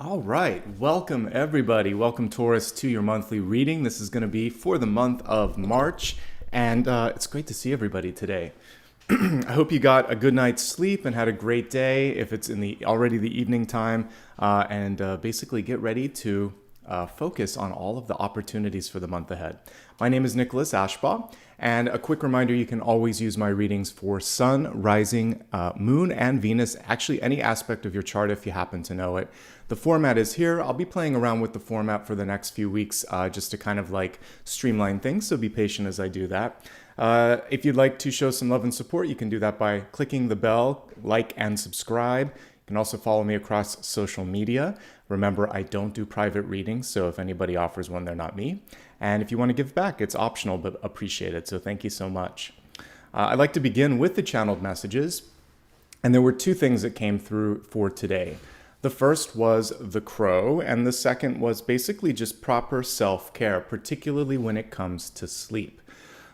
All right, welcome everybody. Welcome Taurus to your monthly reading. This is going to be for the month of March, and it's great to see everybody today. I hope you got a good night's sleep and had a great day if it's in the already the evening time, and basically get ready to focus on all of the opportunities for the month ahead. My name is Nicholas Ashbaugh, and a quick reminder, you can always use my readings for Sun, Rising, Moon, and Venus, actually any aspect of your chart if you happen to know it. The format is here. I'll be playing around with the format for the next few weeks just to kind of like streamline things, so be patient as I do that. If you'd like to show some love and support, you can do that by clicking the bell, like and subscribe. You can also follow me across social media. Remember, I don't do private readings, so if anybody offers one, they're not me. And if you want to give back, it's optional, but appreciated, so thank you so much. I'd like to begin with the channeled messages, and there were two things that came through for today. The first was the crow, and the second was basically just proper self-care, particularly when it comes to sleep.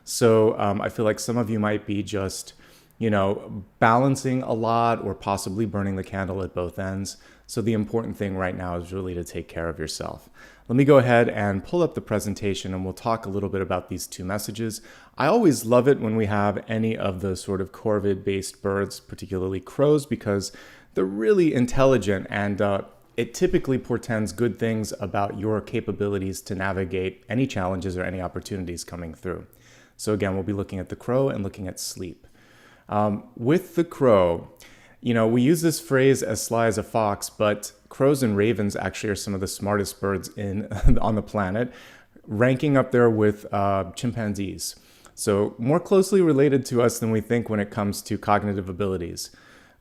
So I feel like some of you might be just, balancing a lot or possibly burning the candle at both ends. So the important thing right now is really to take care of yourself. Let me go ahead and pull up the presentation and we'll talk a little bit about these two messages. I always love it when we have any of the sort of corvid-based birds, particularly crows, because they're really intelligent and it typically portends good things about your capabilities to navigate any challenges or any opportunities coming through. So again, we'll be looking at the crow and looking at sleep. With the crow, we use this phrase as sly as a fox, but crows and ravens actually are some of the smartest birds on the planet, ranking up there with chimpanzees. So more closely related to us than we think when it comes to cognitive abilities.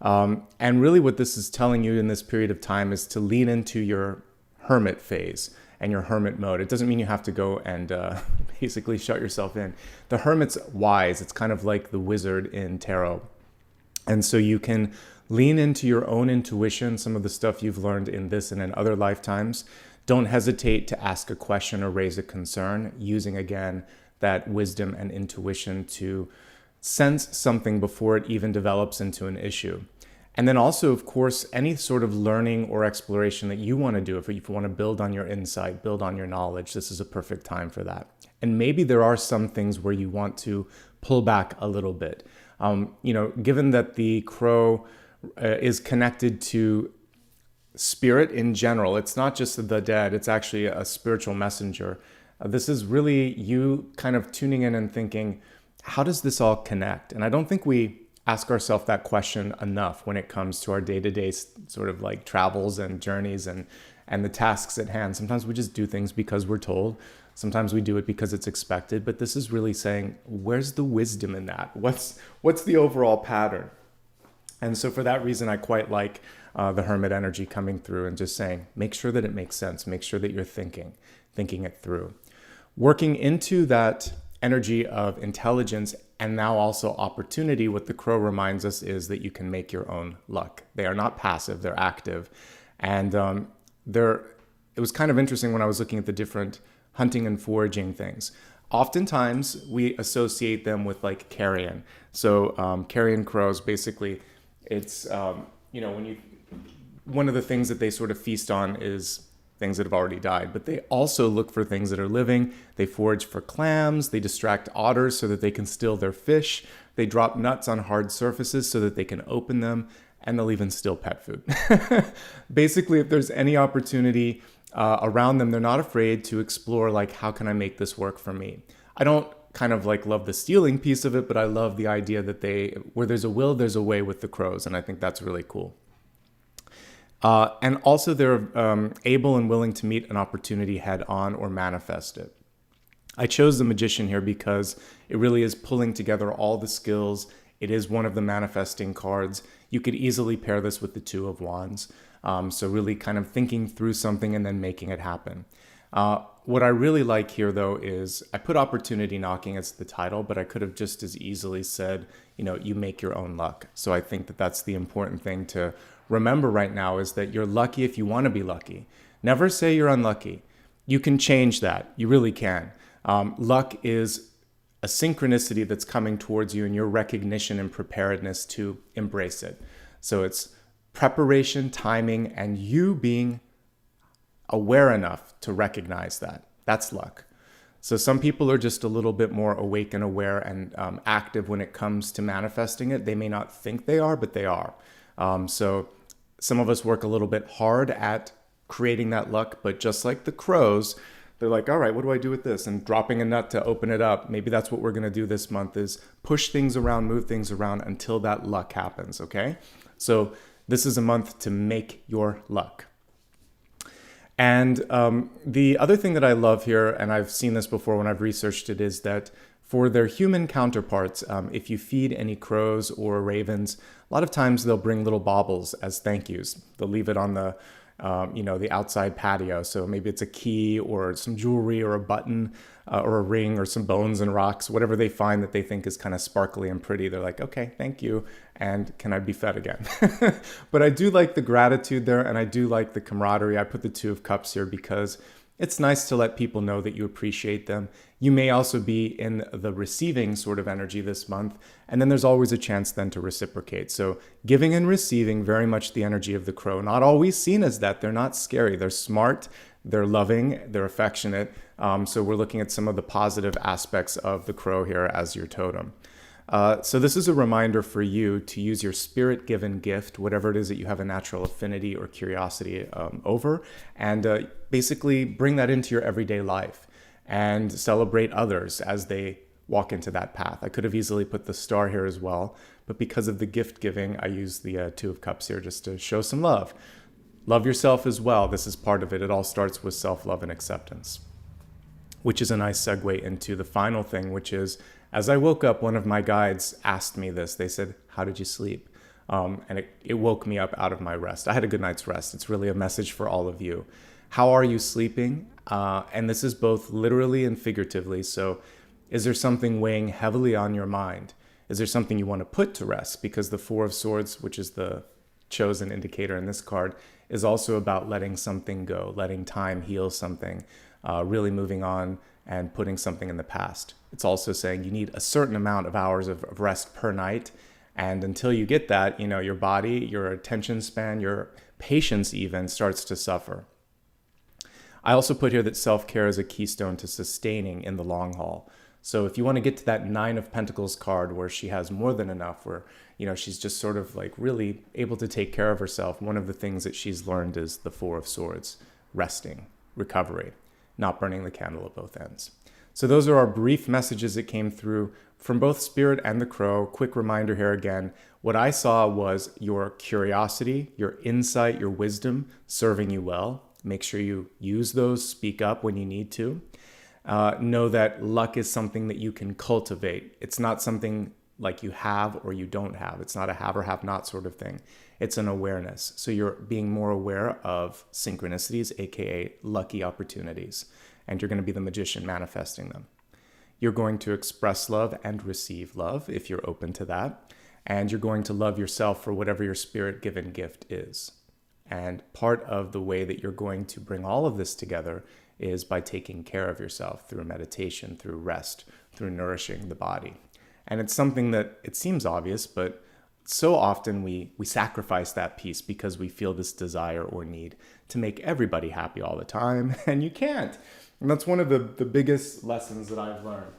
And really what this is telling you in this period of time is to lean into your hermit phase and your hermit mode. It doesn't mean you have to go and basically shut yourself in. The hermit's wise. It's kind of like the wizard in tarot. And so you can lean into your own intuition, some of the stuff you've learned in this and in other lifetimes. Don't hesitate to ask a question or raise a concern, using again that wisdom and intuition to sense something before it even develops into an issue. And then also, of course, any sort of learning or exploration that you want to do, if you want to build on your insight, build on your knowledge, this is a perfect time for that. And maybe there are some things where you want to pull back a little bit. Given that the crow is connected to spirit in general, it's not just the dead, it's actually a spiritual messenger. This is really you kind of tuning in and thinking, how does this all connect? And I don't think we ask ourselves that question enough when it comes to our day-to-day sort of like travels and journeys and the tasks at hand. Sometimes we just do things because we're told. Sometimes we do it because it's expected. But this is really saying, where's the wisdom in that? What's the overall pattern? And so for that reason, I quite like the hermit energy coming through and just saying, make sure that it makes sense. Make sure that you're thinking it through. Working into that energy of intelligence and now also opportunity, what the crow reminds us is that you can make your own luck. They are not passive, they're active. And it was kind of interesting when I was looking at the different hunting and foraging things. Oftentimes we associate them with like carrion. So carrion crows, basically, it's, one of the things that they sort of feast on is things that have already died, but they also look for things that are living. They forage for clams, they distract otters so that they can steal their fish, they drop nuts on hard surfaces so that they can open them, and they'll even steal pet food. Basically, if there's any opportunity around them, they're not afraid to explore, like, how can I make this work for me? I don't kind of like love the stealing piece of it, but I love the idea that where there's a will, there's a way with the crows, and I think that's really cool. And also they're able and willing to meet an opportunity head on or manifest it. I chose the magician here because it really is pulling together all the skills. It is one of the manifesting cards. You could easily pair this with the Two of Wands. So really kind of thinking through something and then making it happen. What I really like here, though, is I put opportunity knocking as the title, but I could have just as easily said, you make your own luck. So I think that that's the important thing to remember right now, is that you're lucky if you want to be lucky. Never say you're unlucky. You can change that. You really can. Luck is a synchronicity that's coming towards you and your recognition and preparedness to embrace it. So it's preparation, timing, and you being aware enough to recognize that. That's luck. So some people are just a little bit more awake and aware and active when it comes to manifesting it. They may not think they are, but they are. So some of us work a little bit hard at creating that luck, but just like the crows, they're like, all right, what do I do with this? And dropping a nut to open it up. Maybe that's what we're going to do this month, is push things around, move things around until that luck happens, okay? So this is a month to make your luck. And the other thing that I love here, and I've seen this before when I've researched it, is that for their human counterparts, if you feed any crows or ravens, a lot of times they'll bring little baubles as thank yous. They'll leave it on the the outside patio. So maybe it's a key or some jewelry or a button or a ring or some bones and rocks, whatever they find that they think is kind of sparkly and pretty. They're like, okay, thank you. And can I be fed again? But I do like the gratitude there, and I do like the camaraderie. I put the Two of Cups here because it's nice to let people know that you appreciate them. You may also be in the receiving sort of energy this month, and then there's always a chance then to reciprocate. So giving and receiving, very much the energy of the crow. Not always seen as that. They're not scary. They're smart. They're loving. They're affectionate. So we're looking at some of the positive aspects of the crow here as your totem. So this is a reminder for you to use your spirit-given gift, whatever it is that you have a natural affinity or curiosity over, and basically bring that into your everyday life and celebrate others as they walk into that path. I could have easily put the star here as well, but because of the gift giving, I use the Two of Cups here just to show some love. Love yourself as well. This is part of it. It all starts with self-love and acceptance, which is a nice segue into the final thing, which is, as I woke up, one of my guides asked me this. They said, how did you sleep? And it woke me up out of my rest. I had a good night's rest. It's really a message for all of you. How are you sleeping? And this is both literally and figuratively. So is there something weighing heavily on your mind? Is there something you want to put to rest? Because the Four of Swords, which is the chosen indicator in this card, is also about letting something go, letting time heal something, really moving on and putting something in the past. It's also saying you need a certain amount of hours of rest per night. And until you get that, your body, your attention span, your patience even starts to suffer. I also put here that self-care is a keystone to sustaining in the long haul. So if you want to get to that Nine of Pentacles card where she has more than enough, where, she's just sort of like really able to take care of herself, one of the things that she's learned is the Four of Swords, resting, recovery, not burning the candle at both ends. So those are our brief messages that came through from both Spirit and the Crow. Quick reminder here again, what I saw was your curiosity, your insight, your wisdom serving you well. Make sure you use those, speak up when you need to. Know that luck is something that you can cultivate. It's not something like you have or you don't have. It's not a have or have not sort of thing. It's an awareness. So you're being more aware of synchronicities, aka lucky opportunities. And you're going to be the magician manifesting them. You're going to express love and receive love if you're open to that. And you're going to love yourself for whatever your spirit-given gift is. And part of the way that you're going to bring all of this together is by taking care of yourself through meditation, through rest, through nourishing the body. And it's something that it seems obvious, but so often we sacrifice that piece because we feel this desire or need to make everybody happy all the time, and you can't. And that's one of the biggest lessons that I've learned,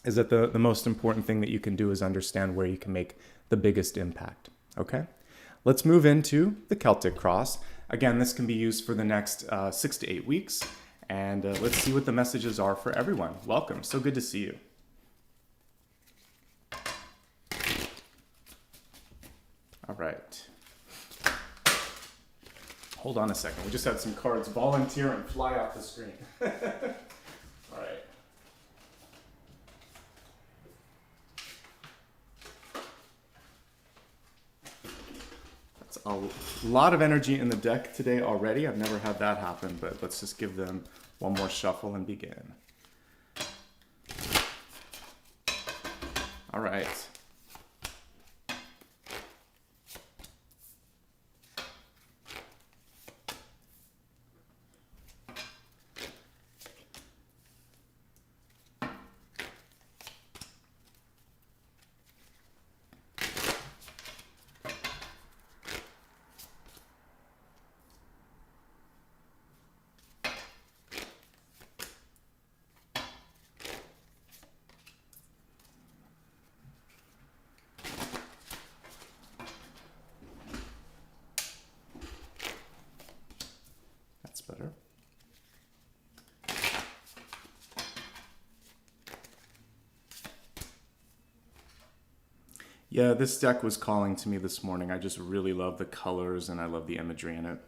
is that the most important thing that you can do is understand where you can make the biggest impact, okay? Let's move into the Celtic Cross. Again, this can be used for the next 6 to 8 weeks, and let's see what the messages are for everyone. Welcome, so good to see you. All right. Hold on a second. We just had some cards volunteer and fly off the screen. All right. That's a lot of energy in the deck today already. I've never had that happen, but let's just give them one more shuffle and begin. All right. Yeah, this deck was calling to me this morning. I just really love the colors and I love the imagery in it.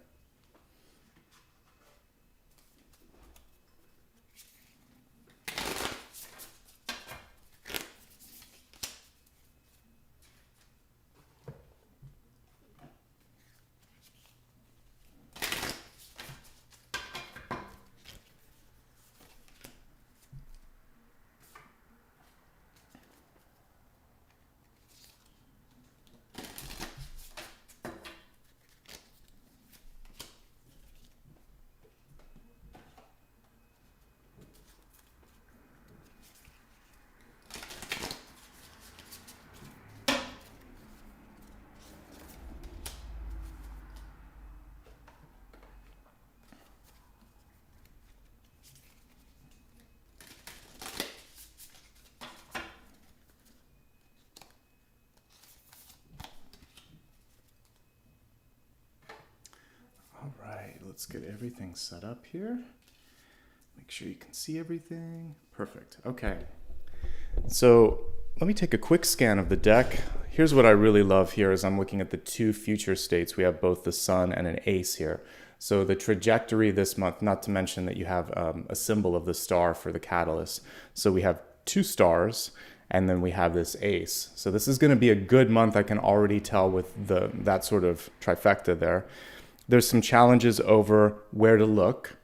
All right, let's get everything set up here. Make sure you can see everything. Perfect. Okay. So let me take a quick scan of the deck. Here's what I really love here is I'm looking at the two future states. We have both the sun and an ace here. So the trajectory this month, not to mention that you have a symbol of the star for the catalyst. So we have two stars and then we have this ace. So this is going to be a good month. I can already tell with that sort of trifecta there. There's some challenges over where to look.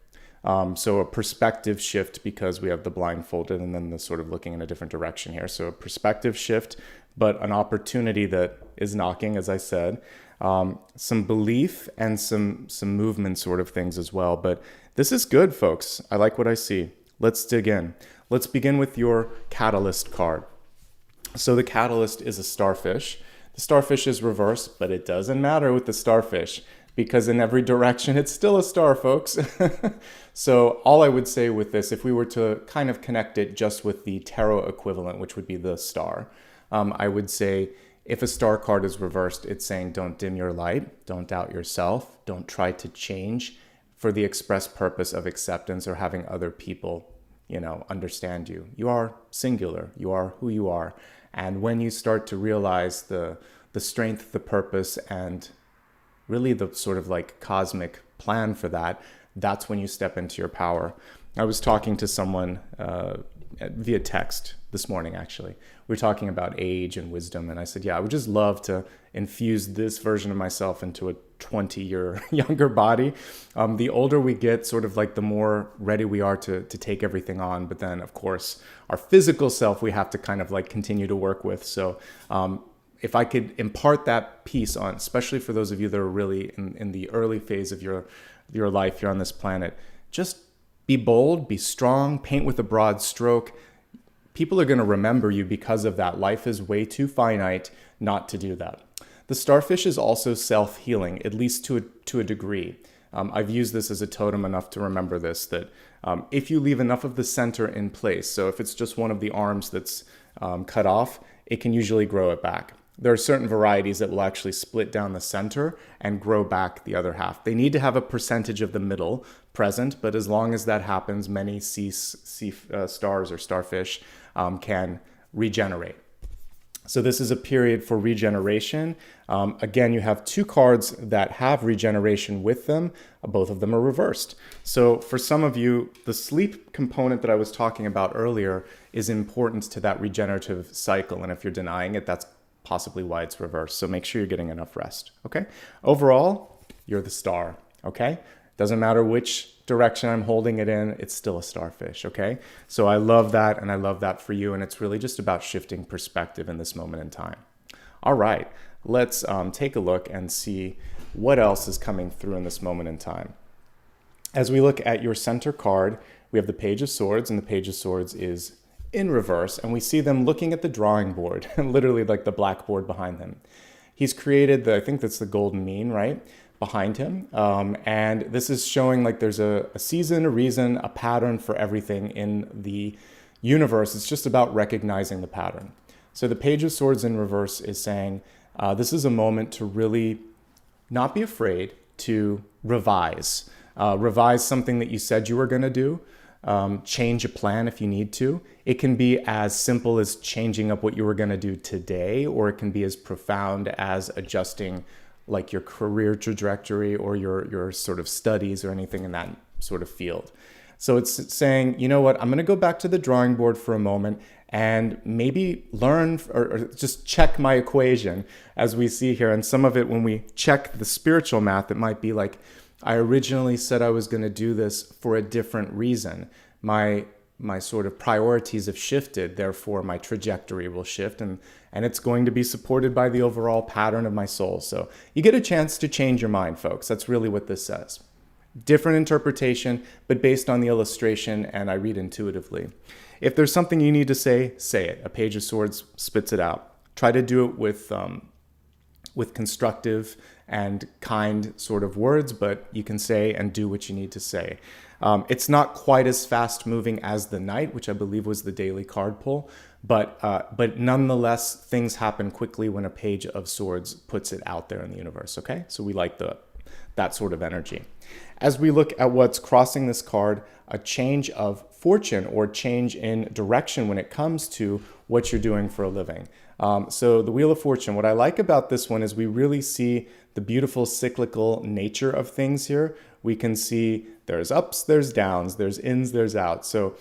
So a perspective shift because we have the blindfolded and then the sort of looking in a different direction here. So a perspective shift, but an opportunity that is knocking, as I said. Some belief and some movement sort of things as well. But this is good, folks. I like what I see. Let's dig in. Let's begin with your catalyst card. So the catalyst is a starfish. The starfish is reversed, but it doesn't matter with the starfish, because in every direction, it's still a star, folks. So all I would say with this, if we were to kind of connect it just with the tarot equivalent, which would be the star, I would say if a star card is reversed, it's saying don't dim your light, don't doubt yourself, don't try to change for the express purpose of acceptance or having other people, understand you. You are singular. You are who you are. And when you start to realize the strength, the purpose, and really the sort of like cosmic plan for that, that's when you step into your power. I was talking to someone via text this morning, actually. We were talking about age and wisdom, and I said, yeah, I would just love to infuse this version of myself into a 20-year younger body. The older we get, sort of like the more ready we are to take everything on. But then, of course, our physical self, we have to kind of like continue to work with. So if I could impart that piece on, especially for those of you that are really in the early phase of your life, you're on this planet, just be bold, be strong, paint with a broad stroke. People are going to remember you because of that. Life is way too finite not to do that. The starfish is also self-healing, at least to a degree. I've used this as a totem enough to remember this, that if you leave enough of the center in place, so if it's just one of the arms that's cut off, it can usually grow it back. There are certain varieties that will actually split down the center and grow back the other half. They need to have a percentage of the middle present, but as long as that happens, many sea stars or starfish can regenerate. So this is a period for regeneration. Again, you have two cards that have regeneration with them. Both of them are reversed. So for some of you, the sleep component that I was talking about earlier is important to that regenerative cycle. And if you're denying it, that's possibly why it's reversed. So make sure you're getting enough rest, okay? Overall, you're the star, okay? Doesn't matter which direction I'm holding it in, it's still a starfish, okay? So I love that, and I love that for you, and it's really just about shifting perspective in this moment in time. All right, let's take a look and see what else is coming through in this moment in time. As we look at your center card, we have the Page of Swords, and the Page of Swords is in reverse, and we see them looking at the drawing board, literally like the blackboard behind them. He's created I think that's the golden mean, right, behind him. And this is showing like there's a season, a reason, a pattern for everything in the universe. It's just about recognizing the pattern. So the Page of Swords in reverse is saying, this is a moment to really not be afraid to revise. Revise something that you said you were going to do. change a plan if you need to. It can be as simple as changing up what you were going to do today, or it can be as profound as adjusting like your career trajectory or your sort of studies or anything in that sort of field. So it's saying, you know what, I'm going to go back to the drawing board for a moment and maybe learn or just check my equation as we see here. And some of it, when we check the spiritual math, it might be like, I originally said I was going to do this for a different reason. My sort of priorities have shifted, therefore my trajectory will shift, and it's going to be supported by the overall pattern of my soul. So you get a chance to change your mind, folks. That's really what this says. Different interpretation, but based on the illustration, and I read intuitively. If there's something you need to say, say it. A Page of Swords spits it out. Try to do it with constructive and kind sort of words, but you can say and do what you need to say. It's not quite as fast moving as the Knight, which I believe was the daily card pull, but nonetheless, things happen quickly when a Page of Swords puts it out there in the universe, okay? So we like that sort of energy. As we look at what's crossing this card, a change of fortune or change in direction when it comes to what you're doing for a living. So the Wheel of Fortune, what I like about this one is we really see the beautiful cyclical nature of things here. We can see there's ups, there's downs, there's ins, there's outs. So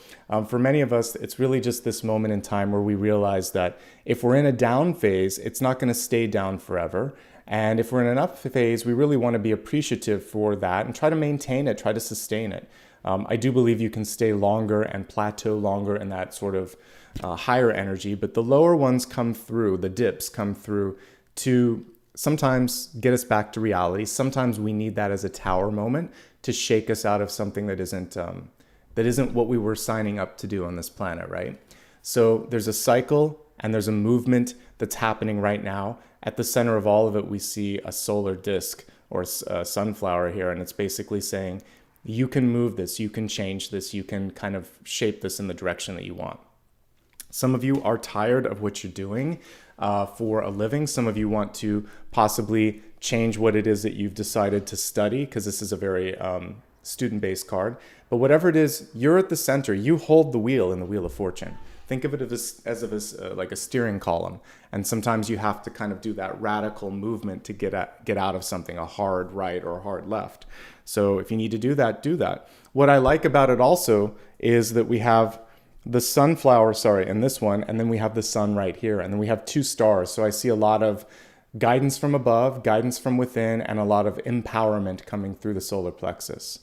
for many of us, it's really just this moment in time where we realize that if we're in a down phase, it's not going to stay down forever. And if we're in an up phase, we really want to be appreciative for that and try to maintain it, try to sustain it. I do believe you can stay longer and plateau longer in that sort of higher energy, but the lower ones come through, the dips come through to sometimes get us back to reality. Sometimes we need that as a tower moment to shake us out of something that isn't what we were signing up to do on this planet, right? So there's a cycle and there's a movement that's happening right now. At the center of all of it, we see a solar disk or a sunflower here, and it's basically saying, you can move this, you can change this, you can kind of shape this in the direction that you want. Some of you are tired of what you're doing for a living. Some of you want to possibly change what it is that you've decided to study, because this is a very student-based card. But whatever it is, you're at the center. You hold the wheel in the Wheel of Fortune. Think of it as like a steering column. And sometimes you have to kind of do that radical movement to get out of something, a hard right or a hard left. So if you need to do that, do that. What I like about it also is that we have the sunflower, in this one, and then we have the sun right here, and then we have two stars. So I see a lot of guidance from above, guidance from within, and a lot of empowerment coming through the solar plexus.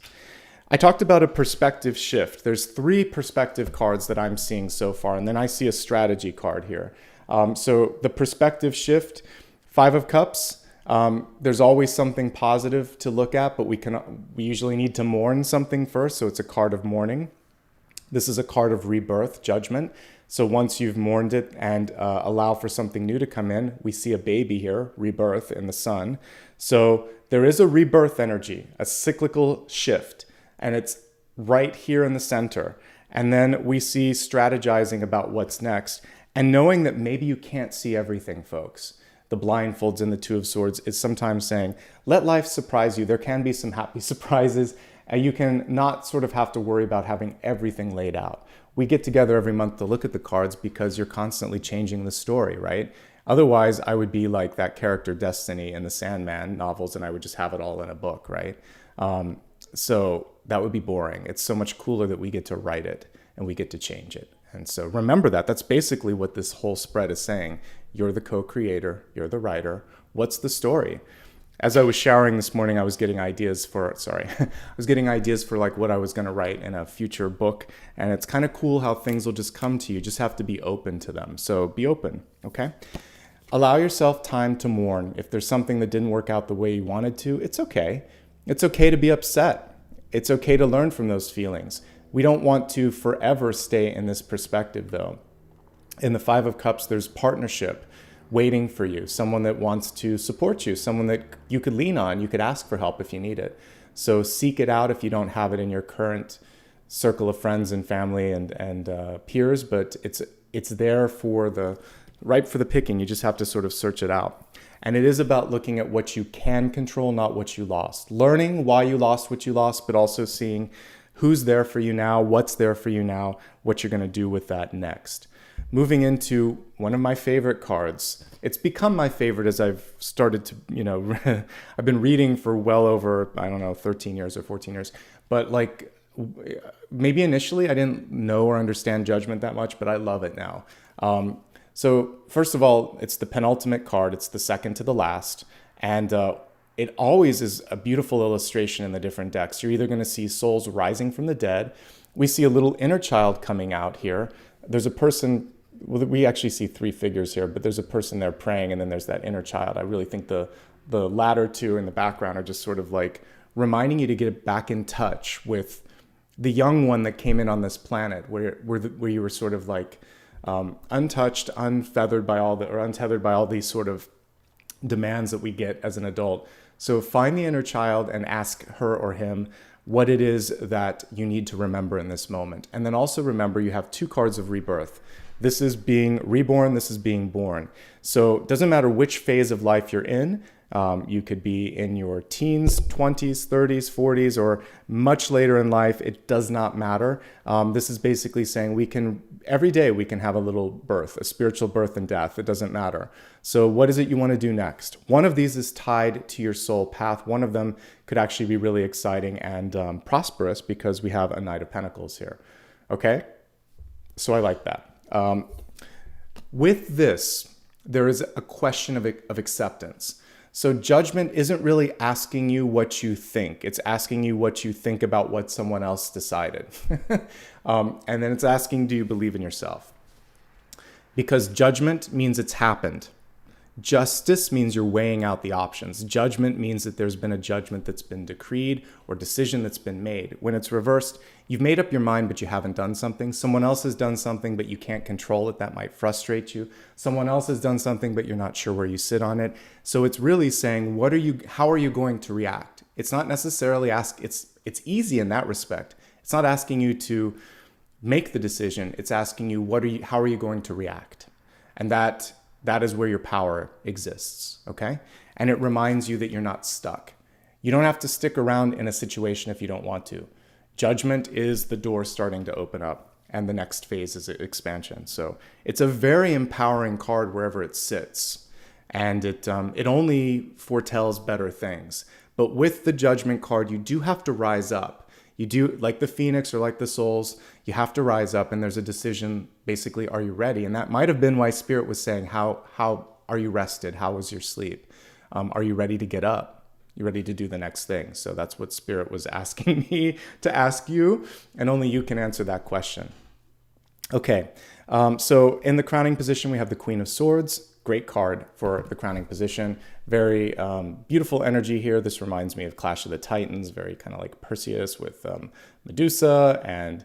I talked about a perspective shift. There's 3 perspective cards that I'm seeing so far, and then I see a strategy card here. So the perspective shift, 5 of Cups, there's always something positive to look at, but we usually need to mourn something first, so it's a card of mourning. This is a card of rebirth, judgment. So once you've mourned it and allow for something new to come in, we see a baby here, rebirth in the sun. So there is a rebirth energy, a cyclical shift, and it's right here in the center. And then we see strategizing about what's next and knowing that maybe you can't see everything, folks. The blindfolds in the Two of Swords is sometimes saying, let life surprise you. There can be some happy surprises, and you can not sort of have to worry about having everything laid out. We get together every month to look at the cards because you're constantly changing the story, right? Otherwise, I would be like that character Destiny in the Sandman novels, and I would just have it all in a book, right? So that would be boring. It's so much cooler that we get to write it and we get to change it. And so remember that. That's basically what this whole spread is saying. You're the co-creator. You're the writer. What's the story? As I was showering this morning, I was getting ideas for like what I was going to write in a future book. And it's kind of cool how things will just come to you. You just have to be open to them. So be open, okay? Allow yourself time to mourn. If there's something that didn't work out the way you wanted to, it's okay. It's okay to be upset. It's okay to learn from those feelings. We don't want to forever stay in this perspective, though. In the Five of Cups, there's partnership waiting for you, someone that wants to support you, someone that you could lean on, you could ask for help if you need it. So seek it out if you don't have it in your current circle of friends and family and peers, but it's there for ripe for the picking. You just have to sort of search it out. And it is about looking at what you can control, not what you lost. Learning why you lost what you lost, but also seeing who's there for you now, what's there for you now, what you're going to do with that next. Moving into one of my favorite cards. It's become my favorite as I've started to, I've been reading for well over, 13 years or 14 years. But like, maybe initially I didn't know or understand judgment that much, but I love it now. So first of all, it's the penultimate card. It's the second to the last. And it always is a beautiful illustration in the different decks. You're either going to see souls rising from the dead. We see a little inner child coming out here. There's a person, well, we actually see three figures here, but there's a person there praying, and then there's that inner child. I really think the latter two in the background are just sort of like reminding you to get back in touch with the young one that came in on this planet, where you were sort of like untouched, untethered by all these sort of demands that we get as an adult. So find the inner child and ask her or him what it is that you need to remember in this moment. And then also remember you have two cards of rebirth. This is being reborn, this is being born. So it doesn't matter which phase of life you're in. You could be in your teens, 20s, 30s, 40s, or much later in life. It does not matter. This is basically saying every day we can have a little birth, a spiritual birth and death. It doesn't matter. So what is it you want to do next? One of these is tied to your soul path. One of them could actually be really exciting and prosperous because we have a Knight of Pentacles here. Okay? So I like that. With this, there is a question of acceptance. So judgment isn't really asking you what you think. It's asking you what you think about what someone else decided. And then it's asking, do you believe in yourself? Because judgment means it's happened. Justice means you're weighing out the options. Judgment means that there's been a judgment that's been decreed or decision that's been made. When it's reversed, you've made up your mind, but you haven't done something. Someone else has done something, but you can't control it. That might frustrate you. Someone else has done something, but you're not sure where you sit on it. So it's really saying, how are you going to react? It's not necessarily it's easy in that respect. It's not asking you to make the decision. It's asking you, how are you going to react? And that is where your power exists, okay? And it reminds you that you're not stuck. You don't have to stick around in a situation if you don't want to. Judgment is the door starting to open up, and the next phase is expansion. So it's a very empowering card wherever it sits, and it only foretells better things. But with the Judgment card, you do have to rise up. You do, like the Phoenix or like the Souls, you have to rise up, and there's a decision, basically, are you ready? And that might have been why Spirit was saying, how are you rested? How was your sleep? Are you ready to get up? You ready to do the next thing? So that's what Spirit was asking me to ask you, and only you can answer that question. Okay, so in the crowning position, we have the Queen of Swords. Great card for the crowning position. Very beautiful energy here. This reminds me of Clash of the Titans, very kind of like Perseus with Medusa and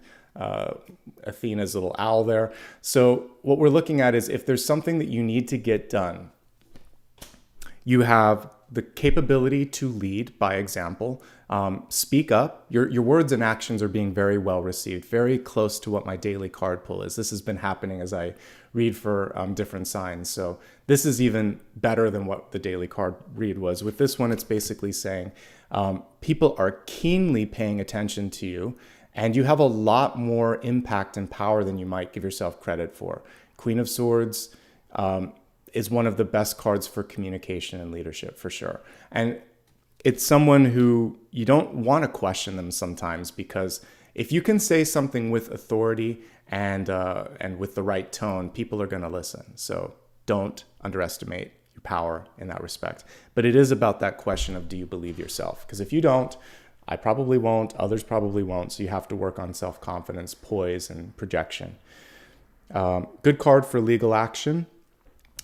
Athena's little owl there. So what we're looking at is if there's something that you need to get done, you have the capability to lead by example. Speak up. Your words and actions are being very well received, very close to what my daily card pull is. This has been happening as I read for different signs. So this is even better than what the daily card read was. With this one, it's basically saying people are keenly paying attention to you, and you have a lot more impact and power than you might give yourself credit for. Queen of Swords is one of the best cards for communication and leadership, for sure. And it's someone who you don't want to question them sometimes, because if you can say something with authority and with the right tone, people are going to listen. So don't underestimate your power in that respect. But it is about that question of, do you believe yourself? Because if you don't, I probably won't, others probably won't. So you have to work on self-confidence, poise, and projection. Good card for legal action.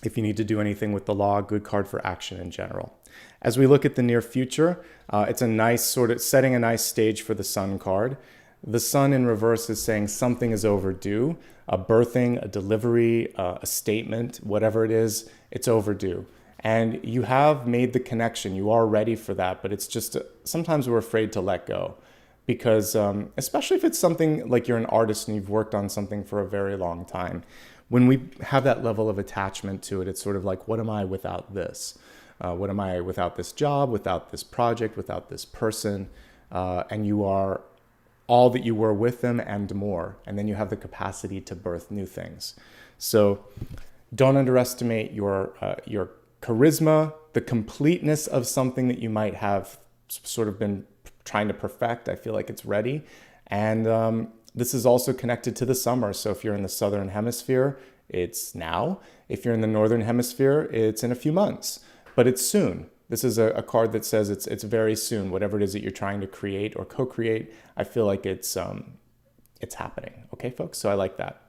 If you need to do anything with the law, good card for action in general. As we look at the near future, it's a nice sort of setting a nice stage for the Sun card. The Sun in reverse is saying something is overdue, a birthing, a delivery, a statement, whatever it is, it's overdue. And you have made the connection, you are ready for that, but it's just, sometimes we're afraid to let go. Because especially if it's something like you're an artist and you've worked on something for a very long time, when we have that level of attachment to it, it's sort of like, what am I without this? What am I without this job, without this project, without this person? And you are all that you were with them and more. And then you have the capacity to birth new things. So don't underestimate your charisma, the completeness of something that you might have sort of been trying to perfect. I feel like it's ready. And this is also connected to the summer. So if you're in the southern hemisphere, it's now. If you're in the northern hemisphere, it's in a few months, but it's soon. This is a card that says it's very soon. Whatever it is that you're trying to create or co-create, I feel like it's happening. Okay, folks? So I like that.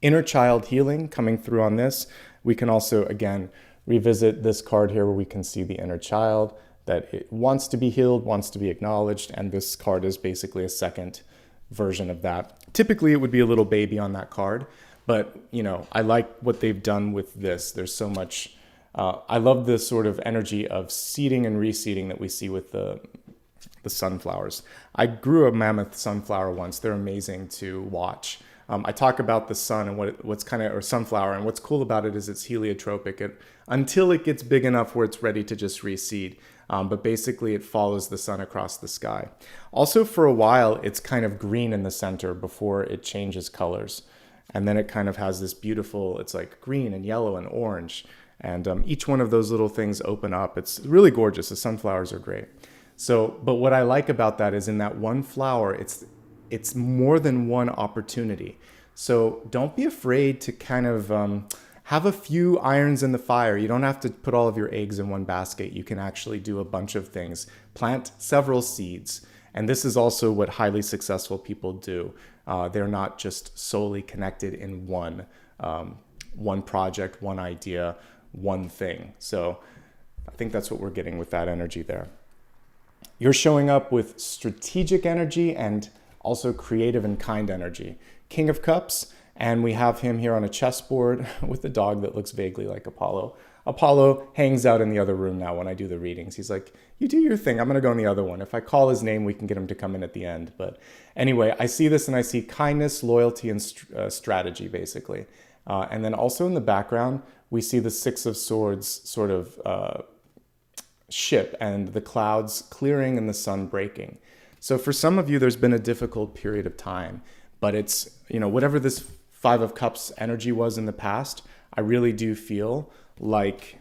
Inner child healing coming through on this. We can also, again, revisit this card here where we can see the inner child, that it wants to be healed, wants to be acknowledged, and this card is basically a second version of that. Typically, it would be a little baby on that card, but, you know, I like what they've done with this. There's so much, I love the sort of energy of seeding and reseeding that we see with the sunflowers. I grew a mammoth sunflower once. They're amazing to watch. I talk about the sun and what's kind of, or sunflower, and what's cool about it is it's heliotropic until it gets big enough where it's ready to just reseed. But basically it follows the sun across the sky. Also, for a while, it's kind of green in the center before it changes colors. And then it kind of has this beautiful, it's like green and yellow and orange. And each one of those little things open up. It's really gorgeous. The sunflowers are great. So, but what I like about that is in that one flower, it's more than one opportunity. So don't be afraid to kind of have a few irons in the fire. You don't have to put all of your eggs in one basket. You can actually do a bunch of things. Plant several seeds. And this is also what highly successful people do. They're not just solely connected in one project, one idea, one thing. So I think that's what we're getting with that energy there. You're showing up with strategic energy and also creative and kind energy. King of Cups, and we have him here on a chessboard with a dog that looks vaguely like Apollo. Apollo hangs out in the other room now when I do the readings. He's like, you do your thing, I'm gonna go in the other one. If I call his name, we can get him to come in at the end. But anyway, I see this and I see kindness, loyalty, and strategy, basically. And then also in the background, we see the Six of Swords sort of ship and the clouds clearing and the sun breaking. So for some of you, there's been a difficult period of time, but it's, you know, whatever this Five of Cups energy was in the past, I really do feel like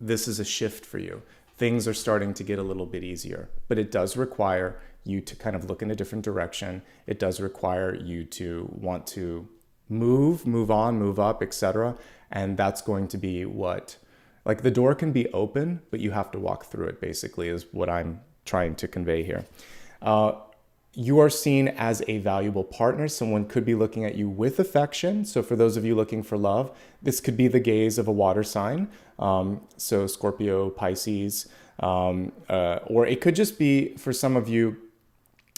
this is a shift for you. Things are starting to get a little bit easier, but it does require you to kind of look in a different direction. It does require you to want to move on, move up, etc. And that's going to be what, like the door can be open, but you have to walk through it, basically, is what I'm trying to convey here. You are seen as a valuable partner. Someone could be looking at you with affection. So for those of you looking for love, this could be the gaze of a water sign. So Scorpio, Pisces, or it could just be, for some of you,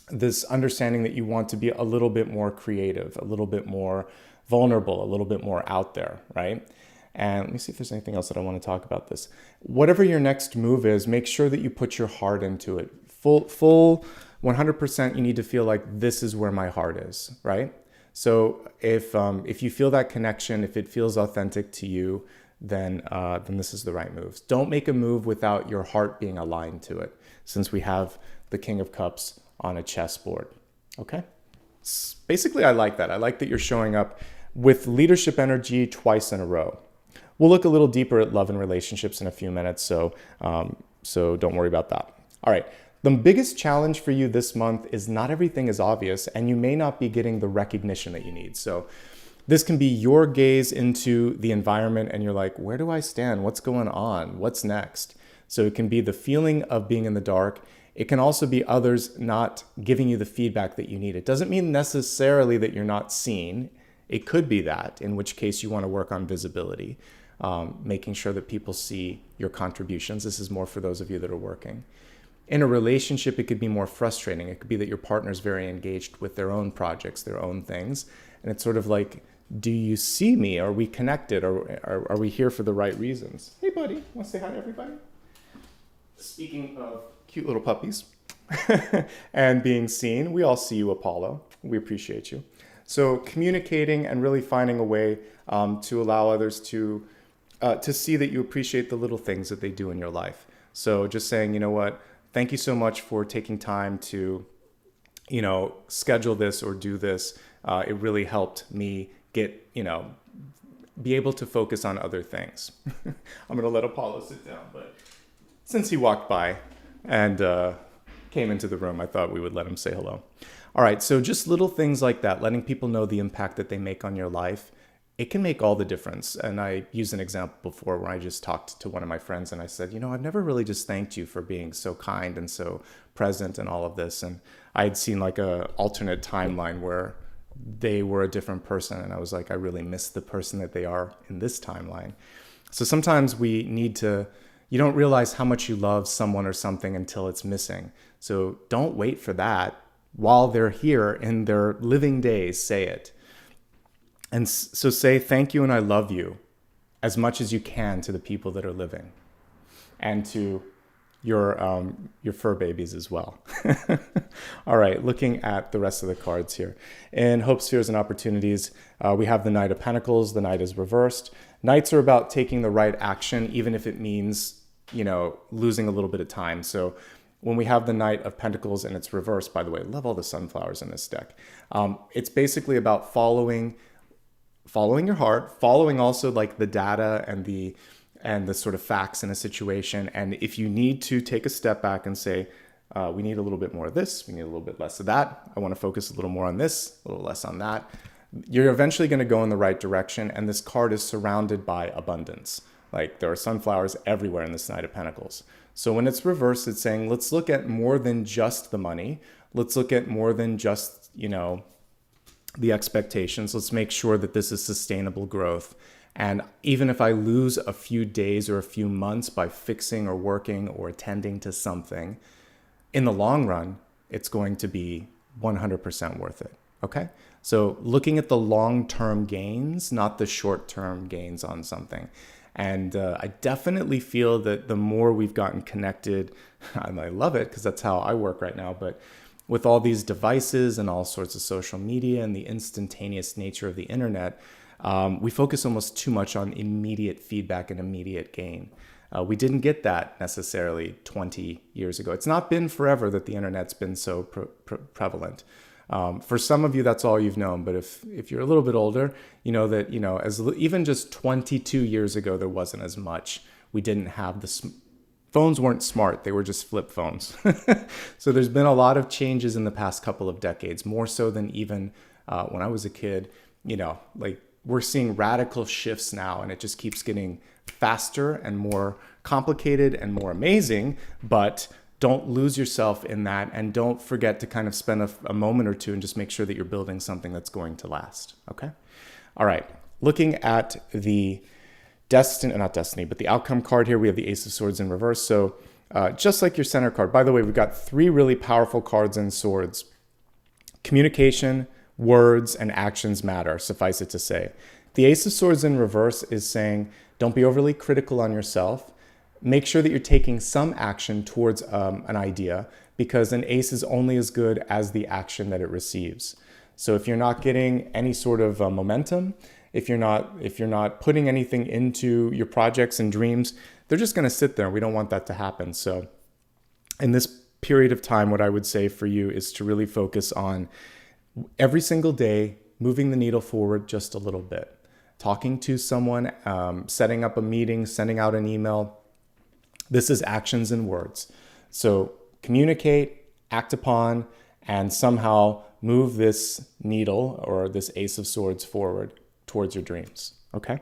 this understanding that you want to be a little bit more creative, a little bit more vulnerable, a little bit more out there, right? And let me see if there's anything else that I want to talk about this. Whatever your next move is, make sure that you put your heart into it. Full 100%, you need to feel like this is where my heart is, right? So if you feel that connection, if it feels authentic to you, then this is the right move. Don't make a move without your heart being aligned to it, since we have the King of Cups on a chessboard, okay? Basically, I like that. I like that you're showing up with leadership energy twice in a row. We'll look a little deeper at love and relationships in a few minutes, so don't worry about that. All right, the biggest challenge for you this month is not everything is obvious, and you may not be getting the recognition that you need. So this can be your gaze into the environment, and you're like, where do I stand? What's going on? What's next? So it can be the feeling of being in the dark. It can also be others not giving you the feedback that you need. It doesn't mean necessarily that you're not seen. It could be that, in which case you want to work on visibility. Making sure that people see your contributions. This is more for those of you that are working. In a relationship, it could be more frustrating. It could be that your partner's very engaged with their own projects, their own things. And it's sort of like, do you see me? Are we connected? Or are we here for the right reasons? Hey, buddy, want to say hi to everybody? Speaking of cute little puppies and being seen, we all see you, Apollo. We appreciate you. So communicating and really finding a way to allow others to see that you appreciate the little things that they do in your life. So just saying, you know what, thank you so much for taking time to schedule this or do this. It really helped me get, be able to focus on other things. I'm going to let Apollo sit down, but since he walked by and came into the room, I thought we would let him say hello. All right, so just little things like that, letting people know the impact that they make on your life, it can make all the difference. And I used an example before where I just talked to one of my friends and I said, I've never really just thanked you for being so kind and so present in all of this. And I had seen like a alternate timeline where they were a different person. And I was like, I really miss the person that they are in this timeline. So sometimes we need to, you don't realize how much you love someone or something until it's missing. So don't wait for that. While they're here in their living days, say it. And so say thank you and I love you as much as you can to the people that are living and to your fur babies as well. All right, looking at the rest of the cards here. In Hopes, Fears, and Opportunities, we have the Knight of Pentacles. The Knight is reversed. Knights are about taking the right action, even if it means, losing a little bit of time. So when we have the Knight of Pentacles and it's reversed, by the way, I love all the sunflowers in this deck. It's basically about following your heart, following also like the data and the sort of facts in a situation. And if you need to take a step back and say, we need a little bit more of this, we need a little bit less of that, I want to focus a little more on this, a little less on that, you're eventually going to go in the right direction. And this card is surrounded by abundance. Like there are sunflowers everywhere in this Knight of Pentacles. So when it's reversed, it's saying, let's look at more than just the money. Let's look at more than just, the expectations. Let's make sure that this is sustainable growth. And even if I lose a few days or a few months by fixing or working or attending to something, in the long run, it's going to be 100% worth it. Okay? So looking at the long-term gains, not the short-term gains on something. And I definitely feel that the more we've gotten connected, and I love it because that's how I work right now, but with all these devices and all sorts of social media and the instantaneous nature of the internet, we focus almost too much on immediate feedback and immediate gain. We didn't get that necessarily 20 years ago. It's not been forever that the internet's been so prevalent. For some of you, that's all you've known. But if you're a little bit older, you know that, even just 22 years ago, there wasn't as much. We didn't have phones weren't smart. They were just flip phones. So there's been a lot of changes in the past couple of decades, more so than even when I was a kid. Like we're seeing radical shifts now, and it just keeps getting faster and more complicated and more amazing. But don't lose yourself in that, and don't forget to kind of spend a moment or two and just make sure that you're building something that's going to last. Okay? All right. Looking at the the outcome card here, we have the Ace of Swords in reverse. So just like your center card, by the way, we've got 3 really powerful cards in swords. Communication, words, and actions matter, suffice it to say. The Ace of Swords in reverse is saying, don't be overly critical on yourself. Make sure that you're taking some action towards an idea, because an ace is only as good as the action that it receives. So if you're not getting any sort of momentum, if you're not putting anything into your projects and dreams, they're just going to sit there. We don't want that to happen. So in this period of time, what I would say for you is to really focus on every single day, moving the needle forward just a little bit, talking to someone, setting up a meeting, sending out an email. This is actions and words. So communicate, act upon, and somehow move this needle or this Ace of Swords forward towards your dreams. Okay?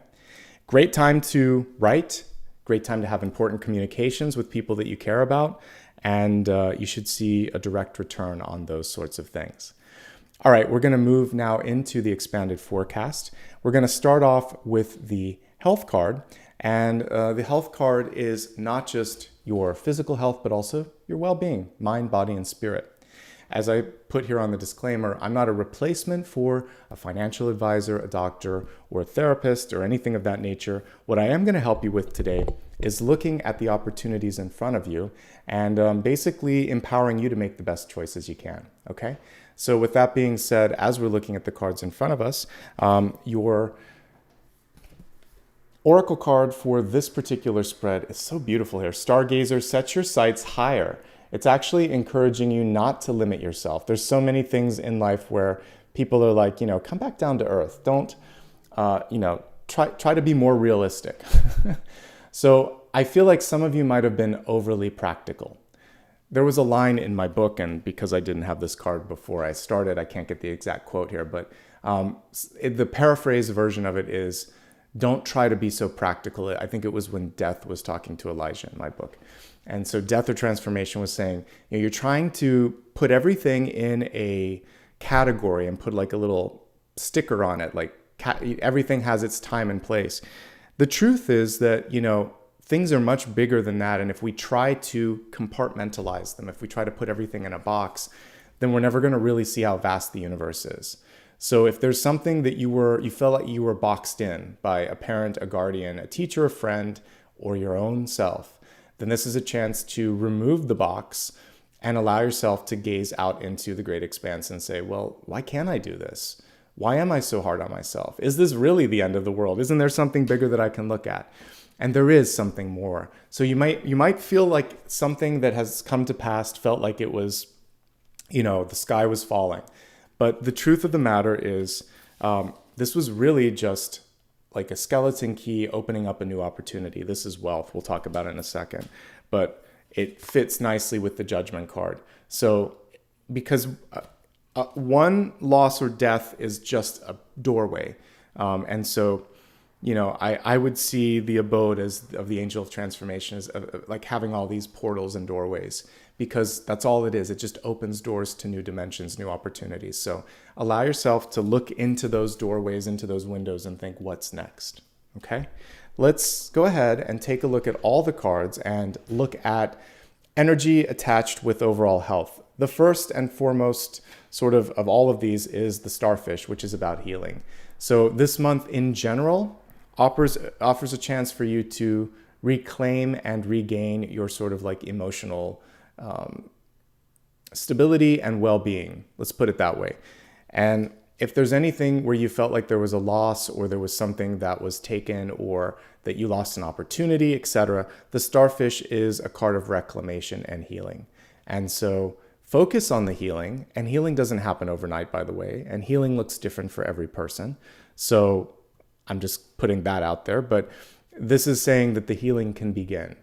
Great time to write. Great time to have important communications with people that you care about. And you should see a direct return on those sorts of things. All right, we're going to move now into the expanded forecast. We're going to start off with the health card. And the health card is not just your physical health, but also your well-being, mind, body, and spirit. As I put here on the disclaimer, I'm not a replacement for a financial advisor, a doctor, or a therapist, or anything of that nature. What I am going to help you with today is looking at the opportunities in front of you and basically empowering you to make the best choices you can, okay? So with that being said, as we're looking at the cards in front of us, your oracle card for this particular spread is so beautiful here. Stargazer, set your sights higher. It's actually encouraging you not to limit yourself. There's so many things in life where people are like, come back down to earth. Don't, try to be more realistic. So I feel like some of you might have been overly practical. There was a line in my book, and because I didn't have this card before I started, I can't get the exact quote here, but the paraphrase version of it is, don't try to be so practical. I think it was when Death was talking to Elijah in my book. And so Death or Transformation was saying, you're trying to put everything in a category and put like a little sticker on it, like everything has its time and place. The truth is that, things are much bigger than that. And if we try to compartmentalize them, if we try to put everything in a box, then we're never going to really see how vast the universe is. So if there's something that you felt like you were boxed in by a parent, a guardian, a teacher, a friend, or your own self, then this is a chance to remove the box and allow yourself to gaze out into the great expanse and say, well, why can't I do this? Why am I so hard on myself? Is this really the end of the world? Isn't there something bigger that I can look at? And there is something more. So you might feel like something that has come to pass felt like it was, the sky was falling. But the truth of the matter is, this was really just like a skeleton key opening up a new opportunity. This is wealth. We'll talk about it in a second. But it fits nicely with the Judgment card. So because one loss or death is just a doorway. And so, I would see the abode of the angel of transformation as like having all these portals and doorways, because that's all it is. It just opens doors to new dimensions, new opportunities. So allow yourself to look into those doorways, into those windows, and think, what's next? Okay? Let's go ahead and take a look at all the cards and look at energy attached with overall health. The first and foremost sort of all of these is the starfish, which is about healing. So this month in general offers a chance for you to reclaim and regain your sort of like emotional stability and well-being. Let's put it that way. And if there's anything where you felt like there was a loss, or there was something that was taken, or that you lost an opportunity, etc., the starfish is a card of reclamation and healing. And so focus on the healing, and healing doesn't happen overnight, by the way, and healing looks different for every person. So I'm just putting that out there, but this is saying that the healing can begin.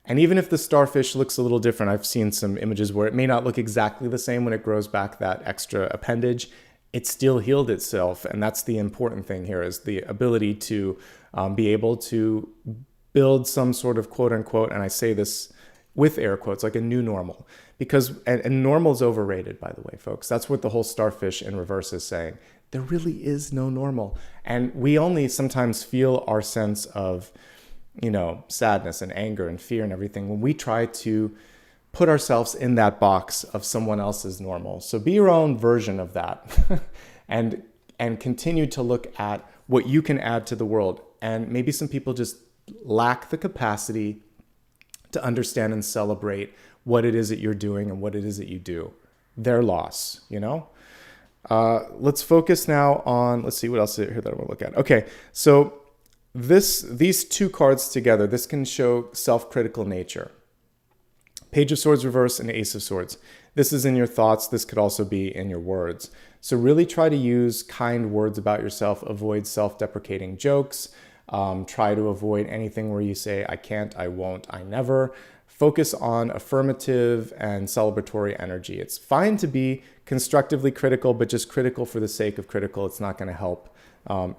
And even if the starfish looks a little different, I've seen some images where it may not look exactly the same when it grows back that extra appendage, it still healed itself. And that's the important thing here, is the ability to be able to build some sort of quote unquote, and I say this with air quotes, like a new normal. Because, and normal is overrated, by the way, folks. That's what the whole starfish in reverse is saying. There really is no normal. And we only sometimes feel our sense of, sadness and anger and fear and everything when we try to put ourselves in that box of someone else's normal. So be your own version of that and continue to look at what you can add to the world. And maybe some people just lack the capacity to understand and celebrate what it is that you're doing and what it is that you do. Their loss, Let's focus now on, let's see what else is here that I want to look at. Okay, so these two cards together, this can show self-critical nature. Page of Swords reverse and Ace of Swords. This is in your thoughts. This could also be in your words. So really try to use kind words about yourself. Avoid self-deprecating jokes. Try to avoid anything where you say, I can't, I won't, I never. Focus on affirmative and celebratory energy. It's fine to be constructively critical, but just critical for the sake of critical. It's not going to help.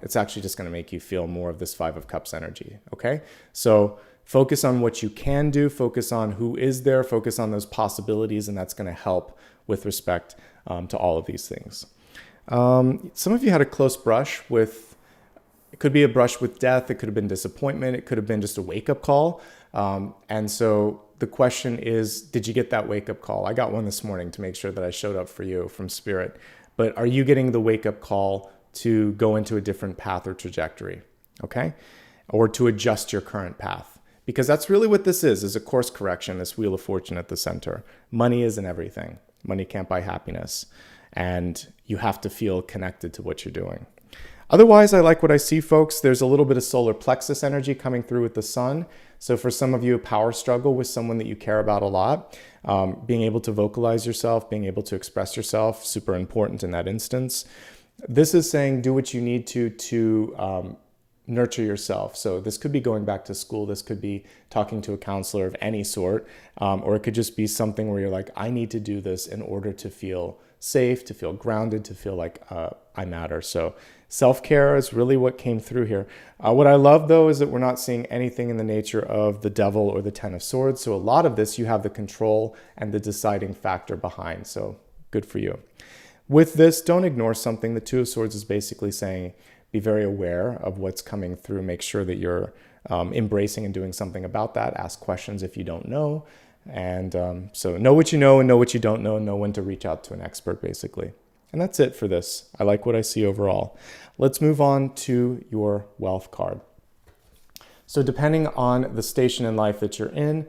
It's actually just going to make you feel more of this Five of Cups energy. Okay? So focus on what you can do. Focus on who is there. Focus on those possibilities, and that's going to help with respect to all of these things. Some of you had a close brush with, it could be a brush with death. It could have been disappointment. It could have been just a wake-up call. And so the question is, did you get that wake-up call? I got one this morning to make sure that I showed up for you from Spirit. But are you getting the wake-up call to go into a different path or trajectory? Okay? Or to adjust your current path? Because that's really what this is a course correction, this Wheel of Fortune at the center. Money isn't everything. Money can't buy happiness. and you have to feel connected to what you're doing. Otherwise, I like what I see, folks. There's a little bit of solar plexus energy coming through with the sun. So for some of you, a power struggle with someone that you care about a lot, being able to vocalize yourself, being able to express yourself, super important in that instance. This is saying do what you need to nurture yourself. So this could be going back to school. This could be talking to a counselor of any sort, or it could just be something where you're like, I need to do this in order to feel safe, to feel grounded, to feel like I matter. So self-care is really what came through here. What I love, though, is that we're not seeing anything in the nature of the devil or the Ten of Swords. So a lot of this, you have the control and the deciding factor behind. So good for you. With this, don't ignore something. The Two of Swords is basically saying, be very aware of what's coming through. Make sure that you're embracing and doing something about that. Ask questions if you don't know. And so know what you know and know what you don't know, and know when to reach out to an expert, basically. And that's it for this. I like what I see overall. Let's move on to your wealth card. So depending on the station in life that you're in,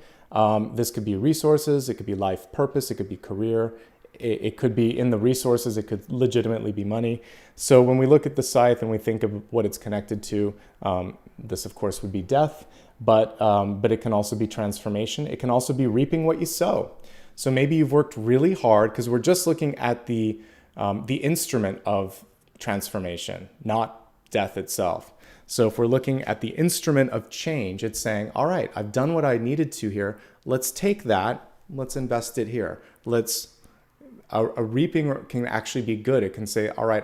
this could be resources, it could be life purpose, it could be career, it could be in the resources, it could legitimately be money. So when we look at the scythe and we think of what it's connected to, this of course would be death, but it can also be transformation. It can also be reaping what you sow. So maybe you've worked really hard, because we're just looking at the instrument of transformation, not death itself. So if we're looking at the instrument of change, it's saying, all right, I've done what I needed to here. Let's take that, let's invest it here. A reaping can actually be good. It can say, all right,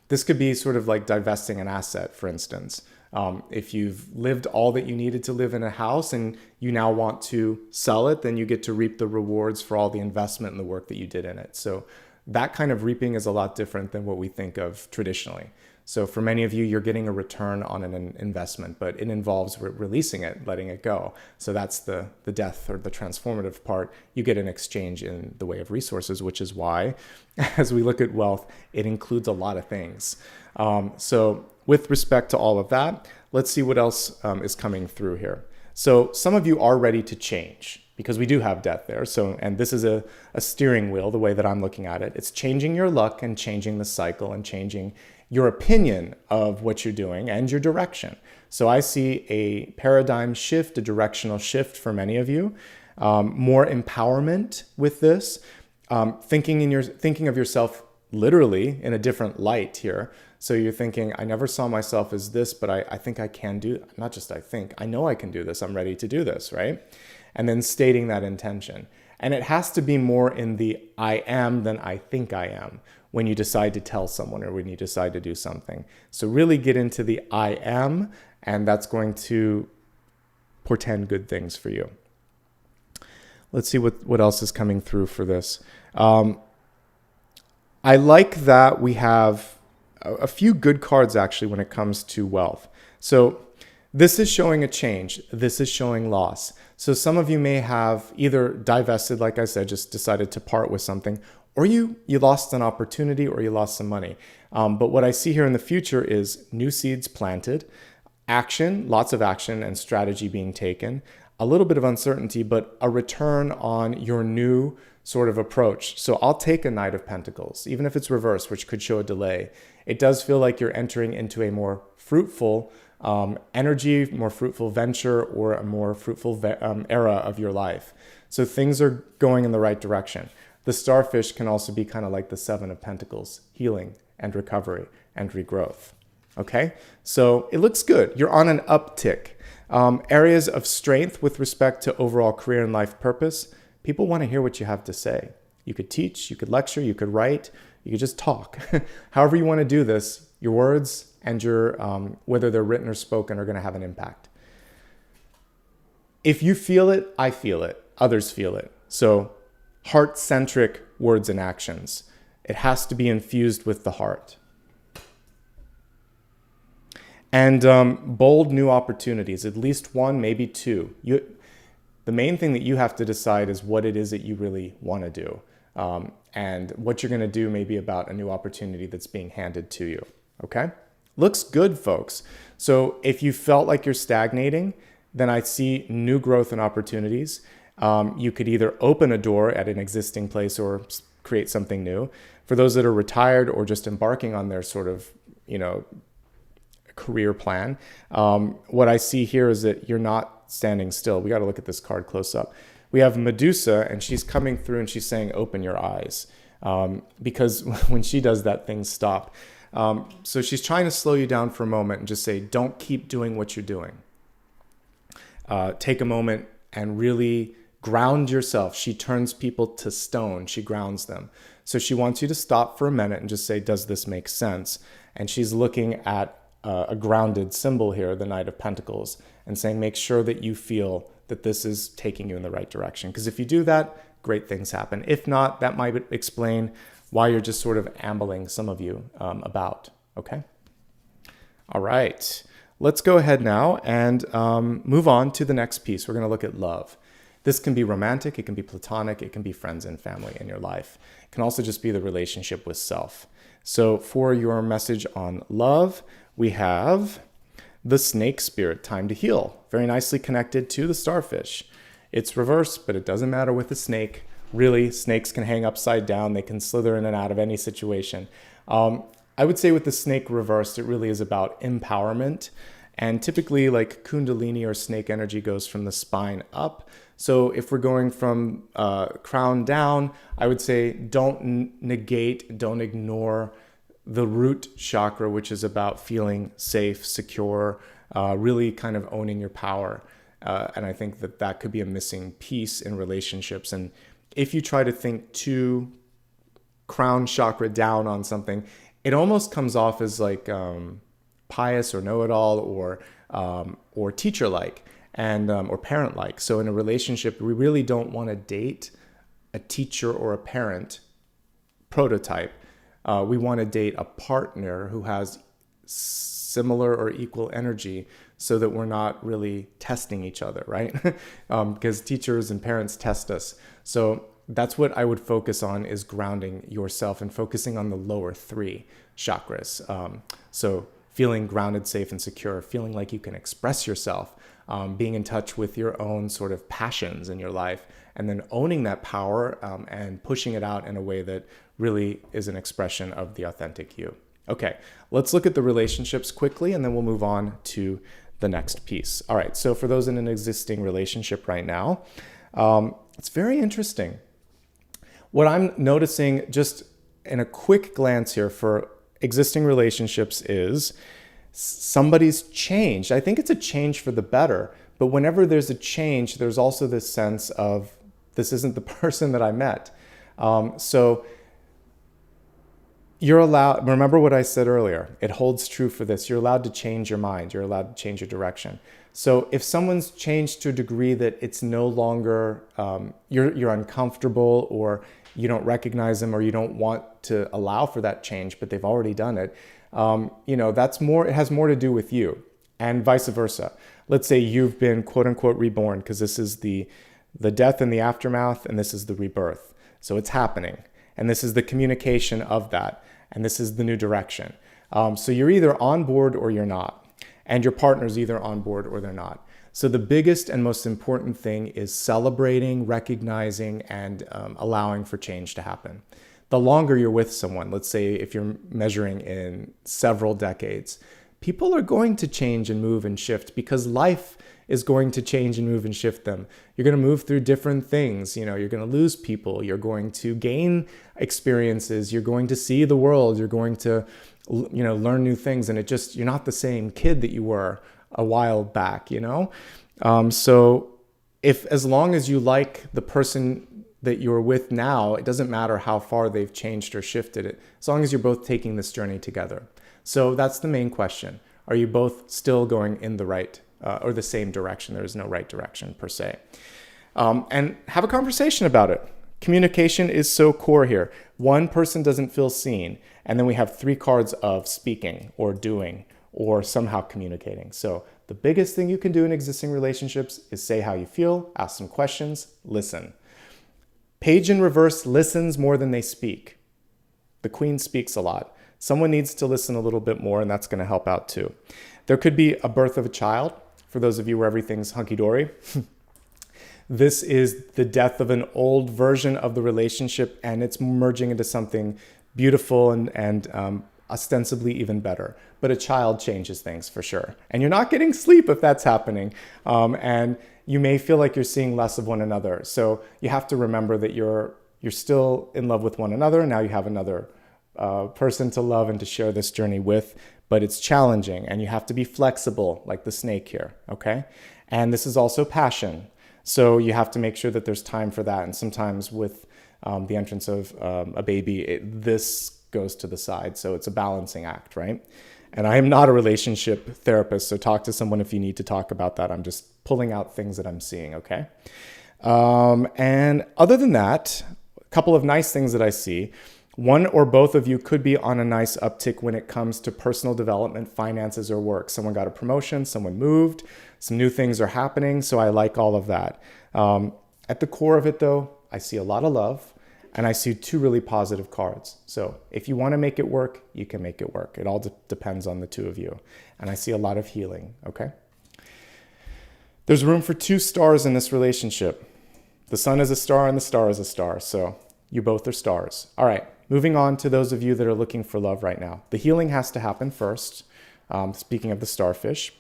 this could be sort of like divesting an asset, for instance. If you've lived all that you needed to live in a house and you now want to sell it, then you get to reap the rewards for all the investment and the work that you did in it. So that kind of reaping is a lot different than what we think of traditionally. So for many of you, you're getting a return on an investment, but it involves releasing it, letting it go. So that's the death or the transformative part. You get an exchange in the way of resources, which is why, as we look at wealth, it includes a lot of things. So with respect to all of that, let's see what else is coming through here. So some of you are ready to change, because we do have death there. So, and this is a steering wheel, the way that I'm looking at it. It's changing your luck and changing the cycle and changing your opinion of what you're doing and your direction. So I see a paradigm shift, a directional shift for many of you, more empowerment with this, thinking of yourself literally in a different light here. So you're thinking, I never saw myself as this, but I think I can do, not just I know I can do this. I'm ready to do this, right? And then stating that intention. And it has to be more in the I am than I think I am when you decide to tell someone or when you decide to do something. So really get into the I am, and that's going to portend good things for you. Let's see what else is coming through for this. I like that we have a few good cards actually when it comes to wealth. So this is showing a change. This is showing loss. So some of you may have either divested, like I said, just decided to part with something, or you lost an opportunity or you lost some money. But what I see here in the future is new seeds planted, action, lots of action and strategy being taken, a little bit of uncertainty, but a return on your new sort of approach. So I'll take a Knight of Pentacles, even if it's reversed, which could show a delay. It does feel like you're entering into a more fruitful energy, more fruitful venture, or a more fruitful era of your life. So things are going in the right direction. The starfish can also be kind of like the Seven of Pentacles, healing and recovery and regrowth. Okay, so it looks good. You're on an uptick. Areas of strength with respect to overall career and life purpose. People want to hear what you have to say. You could teach, you could lecture, you could write, you could just talk. However you want to do this, your words and your whether they're written or spoken are going to have an impact. If you feel it, I feel it. Others feel it. So heart-centric words and actions. It has to be infused with the heart. And bold new opportunities, at least one, maybe two. The main thing that you have to decide is what it is that you really want to do. And what you're going to do may be about a new opportunity that's being handed to you. Okay? Looks good, folks. So if you felt like you're stagnating, then I see new growth and opportunities. You could either open a door at an existing place or create something new. For those that are retired or just embarking on their sort of, career plan, what I see here is that you're not standing still. We got to look at this card close up. We have Medusa, and she's coming through and she's saying, open your eyes. Because when she does that, things stop. So she's trying to slow you down for a moment and just say, don't keep doing what you're doing. Take a moment and really ground yourself. She turns people to stone. She grounds them. So she wants you to stop for a minute and just say, does this make sense? And she's looking at a grounded symbol here, the Knight of Pentacles, and saying, make sure that you feel that this is taking you in the right direction. Because if you do that, great things happen. If not, that might explain why you're just sort of ambling, some of you, about. Okay? All right. Let's go ahead now and move on to the next piece. We're going to look at love. This can be romantic, it can be platonic, it can be friends and family in your life. It can also just be the relationship with self. So for your message on love, we have the snake spirit, time to heal. Very nicely connected to the starfish. It's reversed, but it doesn't matter with the snake. Really, snakes can hang upside down. They can slither in and out of any situation. I would say with the snake reversed, it really is about empowerment. And typically, like Kundalini or snake energy goes from the spine up. So if we're going from crown down, I would say don't negate, don't ignore the root chakra, which is about feeling safe, secure, really kind of owning your power. And I think that that could be a missing piece in relationships. And if you try to think too crown chakra down on something, it almost comes off as like pious or know-it-all or teacher-like and or parent-like. So in a relationship, we really don't want to date a teacher or a parent prototype. We want to date a partner who has similar or equal energy so that we're not really testing each other, right? Because teachers and parents test us. So that's what I would focus on, is grounding yourself and focusing on the lower three chakras. So feeling grounded, safe, and secure, feeling like you can express yourself, being in touch with your own sort of passions in your life, and then owning that power and pushing it out in a way that really is an expression of the authentic you. Okay, let's look at the relationships quickly, and then we'll move on to the next piece. All right, so for those in an existing relationship right now, it's very interesting. What I'm noticing just in a quick glance here for existing relationships is somebody's changed. I think it's a change for the better, but whenever there's a change, there's also this sense of, this isn't the person that I met. So you're allowed, remember what I said earlier, it holds true for this. You're allowed to change your mind. You're allowed to change your direction. So if someone's changed to a degree that it's no longer, you're uncomfortable, or you don't recognize them, or you don't want to allow for that change, but they've already done it, that's more, it has more to do with you, and vice versa. Let's say you've been quote unquote reborn, because this is the death and the aftermath, and this is the rebirth. So it's happening, and this is the communication of that, and this is the new direction. So you're either on board or you're not, and your partner's either on board or they're not. So the biggest and most important thing is celebrating, recognizing, and allowing for change to happen. The longer you're with someone, let's say if you're measuring in several decades, people are going to change and move and shift, because life is going to change and move and shift them. You're going to move through different things. You're going to lose people. You're going to gain experiences. You're going to see the world. You're going to, learn new things. And you're not the same kid that you were a while back, So as long as you like the person that you're with now, it doesn't matter how far they've changed or shifted it, as long as you're both taking this journey together. So that's the main question. Are you both still going in the right or the same direction? There is no right direction per se. And have a conversation about it. Communication is so core here. One person doesn't feel seen, and then we have 3 cards of speaking or doing or somehow communicating. So the biggest thing you can do in existing relationships is say how you feel, ask some questions, listen. Page in reverse listens more than they speak. The Queen speaks a lot. Someone needs to listen a little bit more, and that's going to help out too. There could be a birth of a child, for those of you where everything's hunky-dory. This is the death of an old version of the relationship, and it's merging into something beautiful and ostensibly even better. But a child changes things for sure. And you're not getting sleep if that's happening. And you may feel like you're seeing less of one another. So you have to remember that you're still in love with one another. Now you have another person to love and to share this journey with, but it's challenging and you have to be flexible like the snake here, okay? And this is also passion. So you have to make sure that there's time for that. And sometimes with the entrance of a baby, this goes to the side. So it's a balancing act, right? And I am not a relationship therapist, so talk to someone if you need to talk about that. I'm just pulling out things that I'm seeing, okay? And other than that, a couple of nice things that I see. One or both of you could be on a nice uptick when it comes to personal development, finances, or work. Someone got a promotion, someone moved, some new things are happening, so I like all of that. At the core of it, though, I see a lot of love, and I see two really positive cards. So if you want to make it work, you can make it work. It all depends on the two of you. And I see a lot of healing, okay? There's room for two stars in this relationship. The sun is a star and the star is a star, so you both are stars. All right. Moving on to those of you that are looking for love right now. The healing has to happen first. Speaking of the starfish.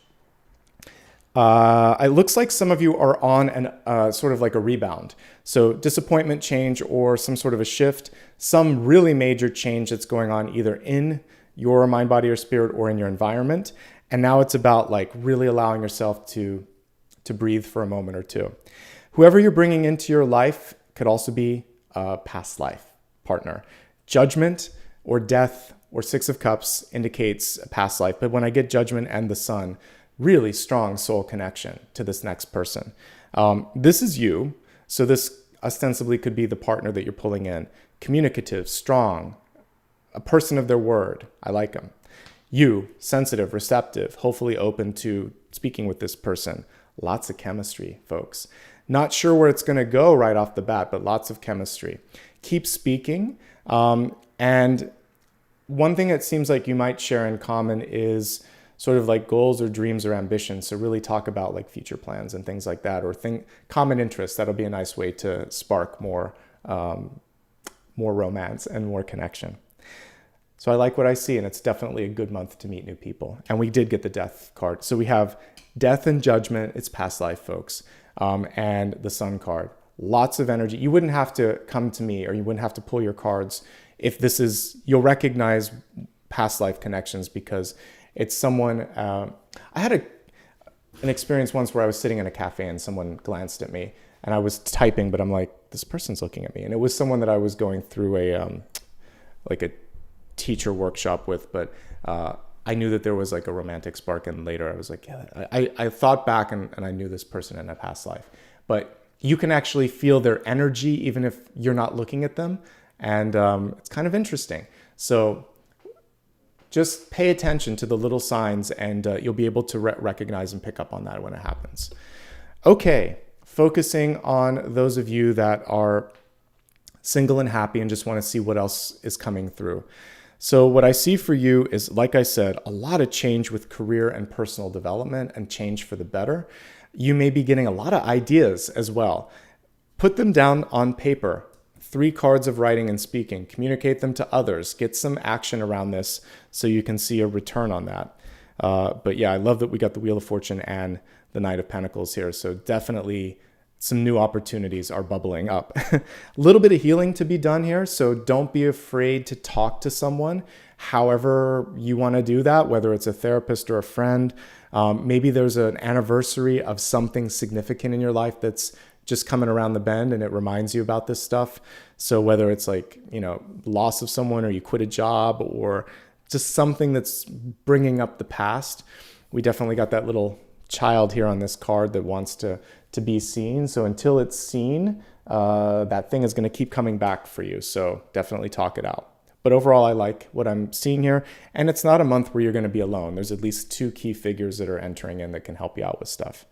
It looks like some of you are on an sort of like a rebound. So disappointment, change, or some sort of a shift. Some really major change that's going on either in your mind, body, or spirit or in your environment. And now it's about like really allowing yourself to breathe for a moment or two. Whoever you're bringing into your life could also be a past life partner. Judgment or death or Six of Cups indicates a past life. But when I get Judgment and the Sun, really strong soul connection to this next person. This is you. So this ostensibly could be the partner that you're pulling in. Communicative, strong, a person of their word. I like them. You, sensitive, receptive, hopefully open to speaking with this person. Lots of chemistry, folks. Not sure where it's going to go right off the bat, but lots of chemistry. Keep speaking. And one thing that seems like you might share in common is sort of like goals or dreams or ambitions. So really talk about like future plans and things like that, or common interests. That'll be a nice way to spark more romance and more connection. So I like what I see, and it's definitely a good month to meet new people. And we did get the death card. So we have death and judgment. It's past life, folks. And the sun card. Lots of energy. You wouldn't have to come to me or you wouldn't have to pull your cards if this is, you'll recognize past life connections because it's someone, I had an experience once where I was sitting in a cafe and someone glanced at me and I was typing, but I'm like, this person's looking at me. And it was someone that I was going through a teacher workshop with, but I knew that there was like a romantic spark, and later I was like, yeah, I thought back and I knew this person in a past life. But you can actually feel their energy even if you're not looking at them, and it's kind of interesting. So just pay attention to the little signs, and you'll be able to recognize and pick up on that when it happens. Okay, focusing on those of you that are single and happy and just want to see what else is coming through. So what I see for you is, like I said, a lot of change with career and personal development and change for the better. You may be getting a lot of ideas as well. Put them down on paper. 3 cards of writing and speaking. Communicate them to others. Get some action around this so you can see a return on that. But yeah, I love that we got the Wheel of Fortune and the Knight of Pentacles here. So definitely some new opportunities are bubbling up. A little bit of healing to be done here. So don't be afraid to talk to someone, however you want to do that, whether it's a therapist or a friend. Maybe there's an anniversary of something significant in your life that's just coming around the bend and it reminds you about this stuff. So whether it's like, loss of someone, or you quit a job, or just something that's bringing up the past. We definitely got that little child here on this card that wants to be seen. So until it's seen, that thing is going to keep coming back for you. So definitely talk it out. But overall, I like what I'm seeing here. And it's not a month where you're going to be alone. There's at least 2 key figures that are entering in that can help you out with stuff.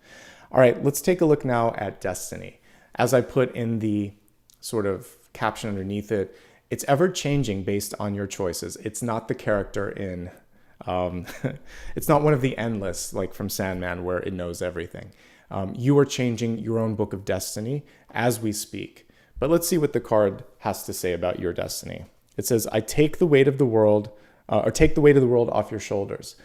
All right, let's take a look now at destiny. As I put in the sort of caption underneath it, it's ever changing based on your choices. It's not the character in, it's not one of the endless, like from Sandman, where it knows everything. You are changing your own book of destiny as we speak. But let's see what the card has to say about your destiny. It says, I take the weight of the world, or take the weight of the world off your shoulders.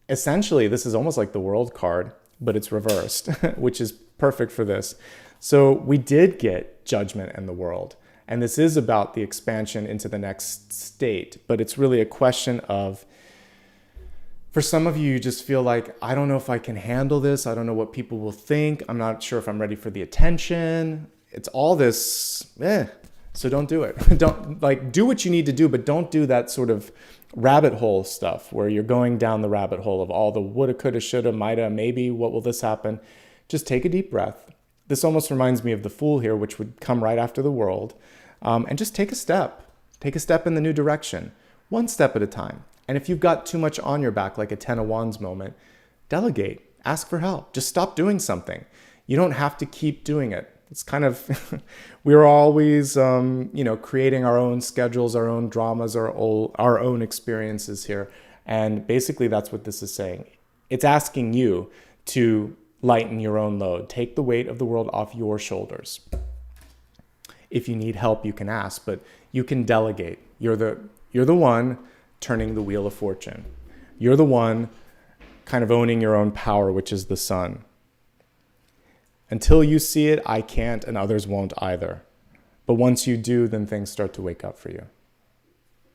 Essentially, this is almost like the world card, but it's reversed, which is perfect for this. So we did get judgment in the world. And this is about the expansion into the next state. But it's really a question of, for some of you, you just feel like, I don't know if I can handle this. I don't know what people will think. I'm not sure if I'm ready for the attention. It's all this, so don't do it. Don't do what you need to do, but don't do that sort of rabbit hole stuff where you're going down the rabbit hole of all the woulda, coulda, shoulda, mighta, maybe, what will this happen? Just take a deep breath. This almost reminds me of the Fool here, which would come right after the World. And just take a step. Take a step in the new direction, one step at a time. And if you've got too much on your back, like a 10 of Wands moment, delegate, ask for help. Just stop doing something. You don't have to keep doing it. It's kind of, we're always, creating our own schedules, our own dramas, our own experiences here. And basically that's what this is saying. It's asking you to lighten your own load. Take the weight of the world off your shoulders. If you need help, you can ask, but you can delegate. You're the one turning the wheel of fortune. You're the one kind of owning your own power, which is the sun. Until you see it, I can't, and others won't either. But once you do, then things start to wake up for you.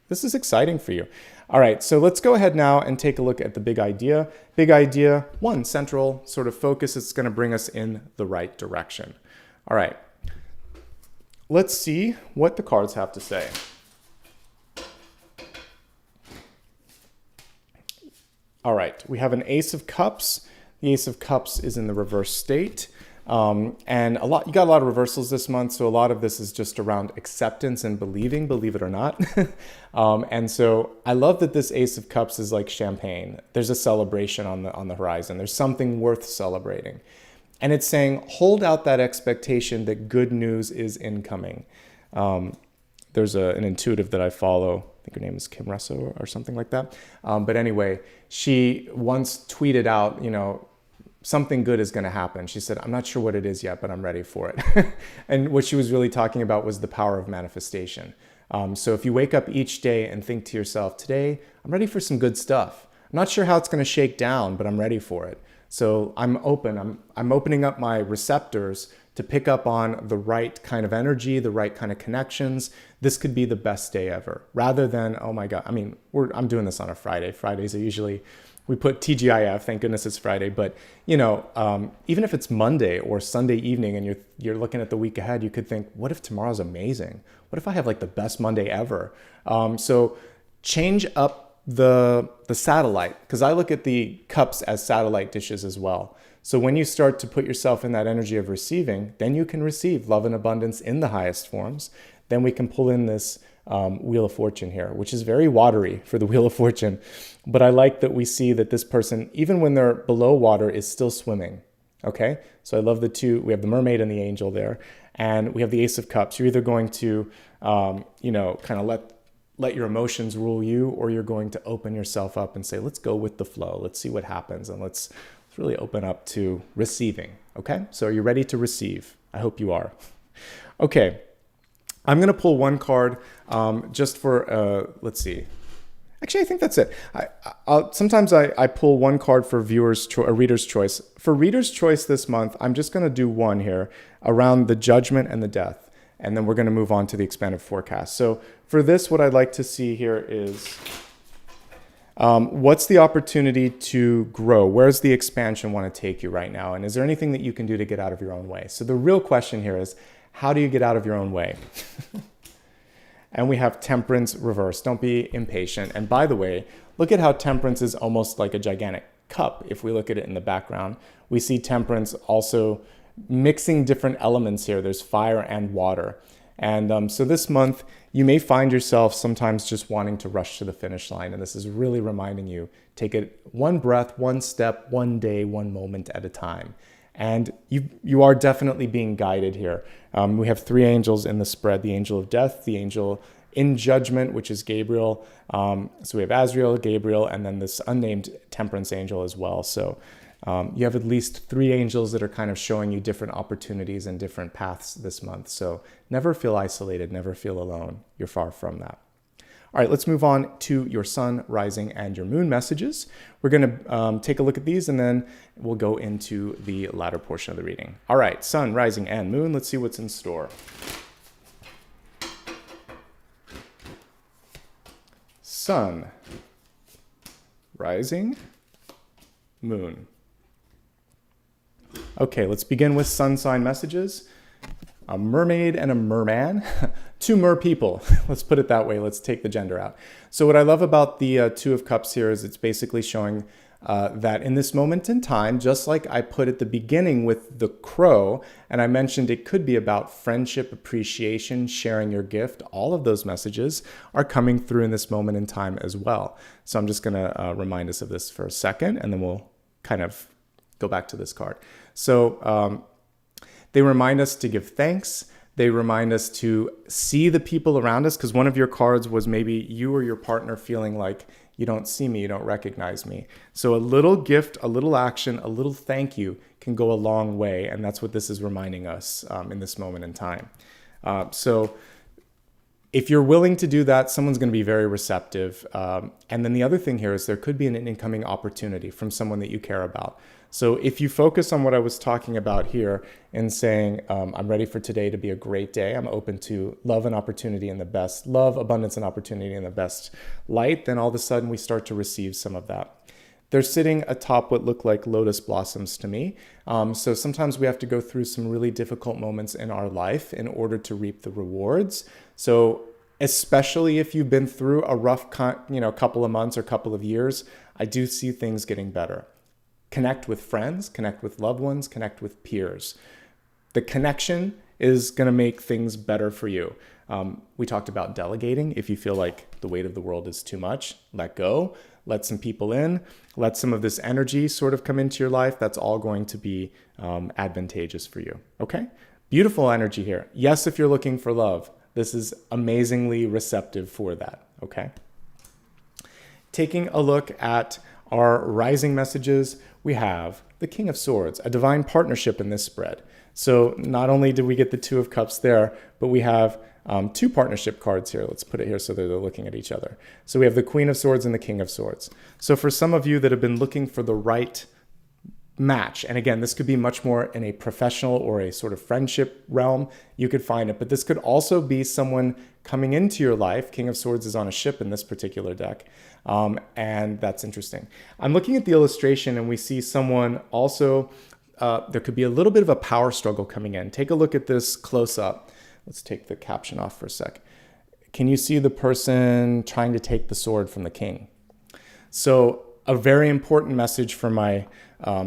This is exciting for you. All right, so let's go ahead now and take a look at the big idea. Big idea, one central sort of focus. It's going to bring us in the right direction. All right, let's see what the cards have to say. All right, we have an Ace of Cups. The Ace of Cups is in the reverse state. And you got a lot of reversals this month, so a lot of this is just around acceptance and believing, believe it or not. And so I love that this Ace of Cups is like champagne. There's a celebration on the horizon. There's something worth celebrating. And it's saying, hold out that expectation that good news is incoming. There's an intuitive that I follow. I think her name is Kim Russo or something like that. But anyway, she once tweeted out, something good is going to happen. She said, I'm not sure what it is yet, but I'm ready for it. And what she was really talking about was the power of manifestation. So if you wake up each day and think to yourself, today, I'm ready for some good stuff. I'm not sure how it's going to shake down, but I'm ready for it. So I'm open. I'm opening up my receptors to pick up on the right kind of energy, the right kind of connections. This could be the best day ever, rather than, oh my God. I mean, I'm doing this on a Friday. Fridays are usually, we put TGIF, thank goodness it's Friday, but even if it's Monday or Sunday evening and you're looking at the week ahead, you could think, what if tomorrow's amazing? What if I have like the best Monday ever? So change up the satellite, because I look at the cups as satellite dishes as well. So when you start to put yourself in that energy of receiving, then you can receive love and abundance in the highest forms. Then we can pull in this Wheel of Fortune here, which is very watery for the Wheel of Fortune. But I like that we see that this person, even when they're below water, is still swimming. Okay, so I love the two. We have the mermaid and the angel there, and we have the Ace of Cups. You're either going to, kind of let your emotions rule you, or you're going to open yourself up and say, let's go with the flow. Let's see what happens, and let's really open up to receiving. Okay, so are you ready to receive? I hope you are. Okay. I'm going to pull one card just for, let's see. Actually, I think that's it. Sometimes I pull one card for a reader's choice. For reader's choice this month, I'm just going to do one here around the judgment and the death. And then we're going to move on to the expanded forecast. So for this, what I'd like to see here is what's the opportunity to grow? Where's the expansion want to take you right now? And is there anything that you can do to get out of your own way? So the real question here is, how do you get out of your own way? And we have Temperance reversed. Don't be impatient. And by the way, look at how Temperance is almost like a gigantic cup. If we look at it in the background, we see Temperance also mixing different elements here. There's fire and water. And so this month, you may find yourself sometimes just wanting to rush to the finish line. And this is really reminding you, take it one breath, one step, one day, one moment at a time. And you are definitely being guided here. We have three angels in the spread, the angel of death, the angel in judgment, which is Gabriel. So we have Azrael, Gabriel, and then this unnamed temperance angel as well. So you have at least 3 angels that are kind of showing you different opportunities and different paths this month. So never feel isolated, never feel alone. You're far from that. All right, let's move on to your sun, rising, and your moon messages. We're going to take a look at these, and then we'll go into the latter portion of the reading. All right, sun, rising, and moon. Let's see what's in store. Sun, rising, moon. Okay, let's begin with sun sign messages. A mermaid and a merman, 2 mer people. Let's put it that way. Let's take the gender out. So what I love about the 2 of Cups here is it's basically showing that in this moment in time, just like I put at the beginning with the crow, and I mentioned it could be about friendship, appreciation, sharing your gift, all of those messages are coming through in this moment in time as well. So I'm just going to remind us of this for a second, and then we'll kind of go back to this card. So they remind us to give thanks. They remind us to see the people around us, because one of your cards was maybe you or your partner feeling like you don't see me, you don't recognize me. So a little gift, a little action, a little thank you can go a long way. And that's what this is reminding us in this moment in time. So if you're willing to do that, someone's going to be very receptive. And then the other thing here is there could be an incoming opportunity from someone that you care about. So if you focus on what I was talking about here and saying, I'm ready for today to be a great day, I'm open to love and opportunity in the best, love, abundance, and opportunity in the best light, then all of a sudden we start to receive some of that. They're sitting atop what look like lotus blossoms to me. So sometimes we have to go through some really difficult moments in our life in order to reap the rewards. So especially if you've been through a rough couple of months or couple of years, I do see things getting better. Connect with friends, connect with loved ones, connect with peers. The connection is going to make things better for you. We talked about delegating. If you feel like the weight of the world is too much, let go, let some people in, let some of this energy sort of come into your life. That's all going to be advantageous for you. Okay? Beautiful energy here. Yes, if you're looking for love, this is amazingly receptive for that. Okay? Taking a look at our rising messages, we have the King of Swords, a divine partnership in this spread. So not only did we get the 2 of Cups there, but we have 2 partnership cards here. Let's put it here so that they're looking at each other. So we have the Queen of Swords and the King of Swords. So for some of you that have been looking for the right match, and again, this could be much more in a professional or a sort of friendship realm, you could find it. But this could also be someone coming into your life. King of Swords is on a ship in this particular deck. And that's interesting. I'm looking at the illustration and we see someone also, there could be a little bit of a power struggle coming in. Take a look at this close up. Let's take the caption off for a sec. Can you see the person trying to take the sword from the king? So a very important message for my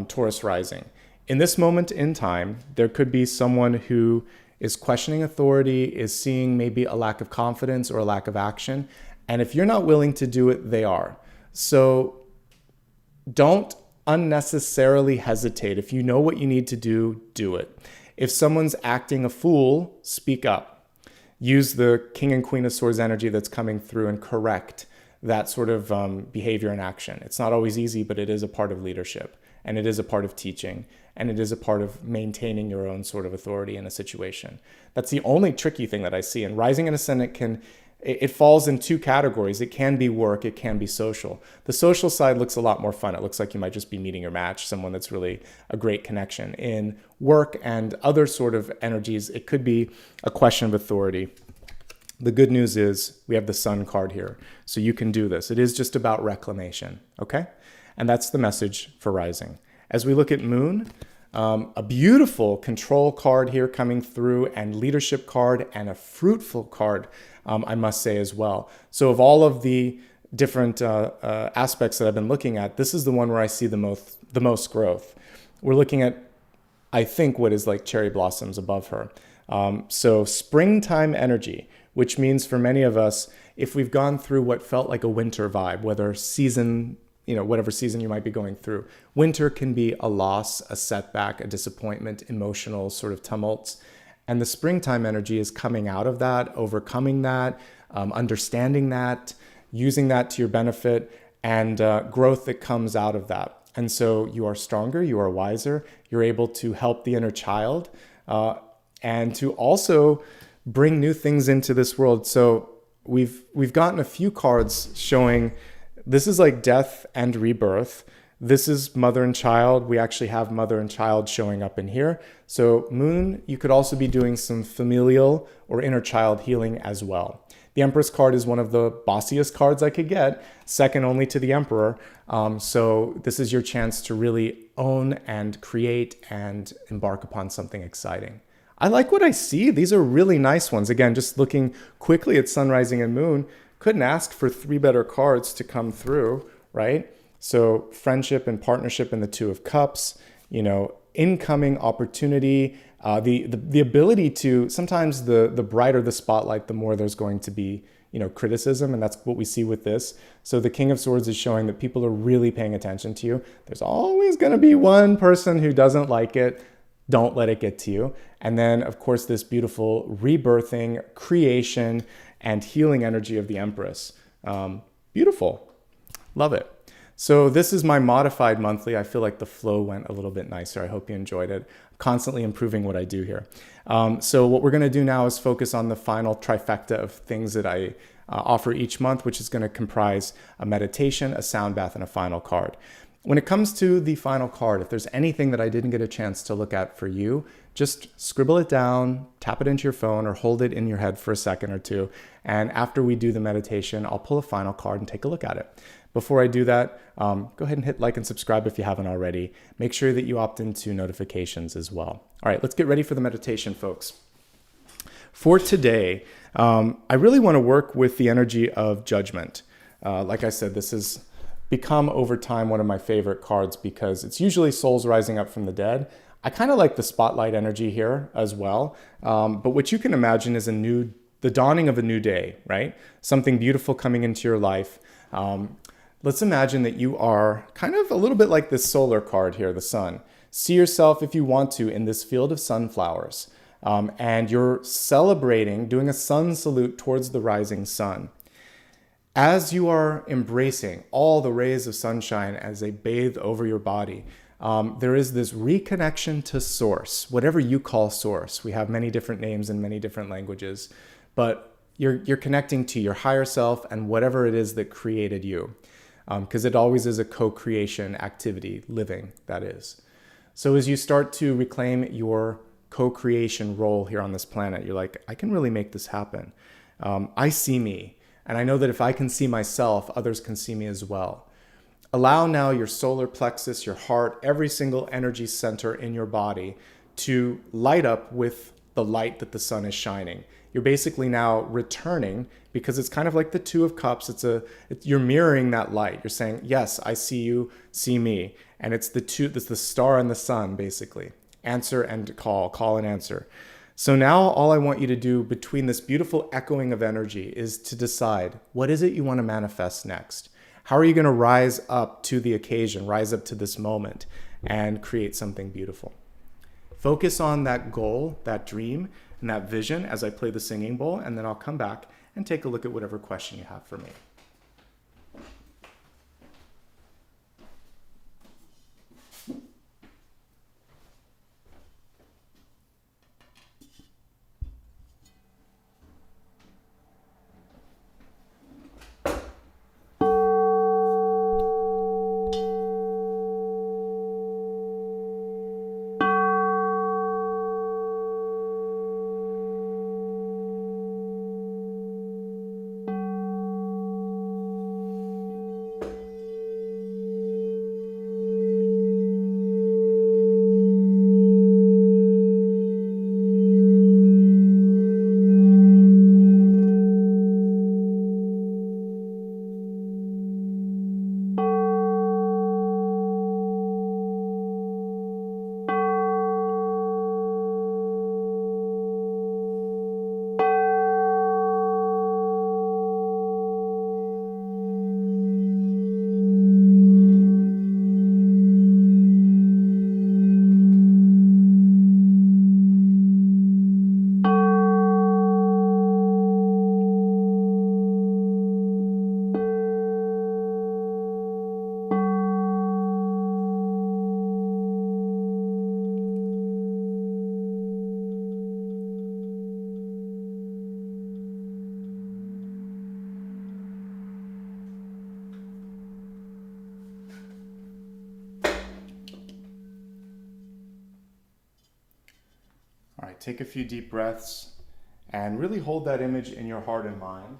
Taurus rising. In this moment in time, there could be someone who is questioning authority, is seeing maybe a lack of confidence or a lack of action. And if you're not willing to do it, they are. So don't unnecessarily hesitate. If you know what you need to do, do it. If someone's acting a fool, speak up. Use the King and Queen of Swords energy that's coming through and correct that sort of behavior and action. It's not always easy, but it is a part of leadership, and it is a part of teaching, and it is a part of maintaining your own sort of authority in a situation. That's the only tricky thing that I see. And rising and ascendant it falls in 2 categories. It can be work, it can be social. The social side looks a lot more fun. It looks like you might just be meeting your match, someone that's really a great connection. In work and other sort of energies, it could be a question of authority. The good news is we have the Sun card here, so you can do this. It is just about reclamation, okay? And that's the message for rising. As we look at moon, a beautiful control card here coming through, and leadership card, and a fruitful card, I must say as well. So of all of the different aspects that I've been looking at, this is the one where I see the most growth. We're looking at, I think, what is like cherry blossoms above her. So springtime energy, which means for many of us, if we've gone through what felt like a winter vibe, whether season, whatever season you might be going through, winter can be a loss, a setback, a disappointment, emotional sort of tumults. And the springtime energy is coming out of that, overcoming that, understanding that, using that to your benefit, and growth that comes out of that. And so you are stronger, you are wiser, you're able to help the inner child, and to also bring new things into this world. So we've gotten a few cards showing this is like death and rebirth. This is mother and child. We actually have mother and child showing up in here. So Moon, you could also be doing some familial or inner child healing as well. The Empress card is one of the bossiest cards I could get, second only to the Emperor. So this is your chance to really own and create and embark upon something exciting. I like what I see. These are really nice ones. Again, just looking quickly at Sun, Rising, and Moon, couldn't ask for 3 better cards to come through, right? So friendship and partnership in the Two of Cups, incoming opportunity, the ability to, sometimes the brighter the spotlight, the more there's going to be, criticism. And that's what we see with this. So the King of Swords is showing that people are really paying attention to you. There's always going to be one person who doesn't like it. Don't let it get to you. And then, of course, this beautiful rebirthing, creation, and healing energy of the Empress. Beautiful. Love it. So this is my modified monthly. I feel like the flow went a little bit nicer. I hope you enjoyed it. I'm constantly improving what I do here. So what we're going to do now is focus on the final trifecta of things that I offer each month, which is going to comprise a meditation, a sound bath, and a final card. When it comes to the final card, if there's anything that I didn't get a chance to look at for you, just scribble it down, tap it into your phone, or hold it in your head for a second or two. And after we do the meditation, I'll pull a final card and take a look at it. Before I do that, go ahead and hit like and subscribe if you haven't already. Make sure that you opt into notifications as well. All right, let's get ready for the meditation, folks. For today, I really want to work with the energy of judgment. Like I said, this has become over time one of my favorite cards because it's usually souls rising up from the dead. I kind of like the spotlight energy here as well. But what you can imagine is the dawning of a new day, right? Something beautiful coming into your life. Let's imagine that you are kind of a little bit like this solar card here, the sun. See yourself, if you want to, in this field of sunflowers. And you're celebrating, doing a sun salute towards the rising sun. As you are embracing all the rays of sunshine as they bathe over your body, there is this reconnection to source, whatever you call source. We have many different names in many different languages, but you're connecting to your higher self and whatever it is that created you. Because it always is a co-creation activity, living, that is. So as you start to reclaim your co-creation role here on this planet, you're like, I can really make this happen. I see me, and I know that if I can see myself, others can see me as well. Allow now your solar plexus, your heart, every single energy center in your body to light up with the light that the sun is shining. You're basically now returning, because it's kind of like the Two of Cups. You're mirroring that light. You're saying, yes, I see you, see me. And it's the star and the sun, basically. Answer and call and answer. So now all I want you to do between this beautiful echoing of energy is to decide, what is it you want to manifest next? How are you going to rise up to the occasion, rise up to this moment, and create something beautiful? Focus on that goal, that dream, and that vision as I play the singing bowl, and then I'll come back and take a look at whatever question you have for me. right, take a few deep breaths and really hold that image in your heart and mind.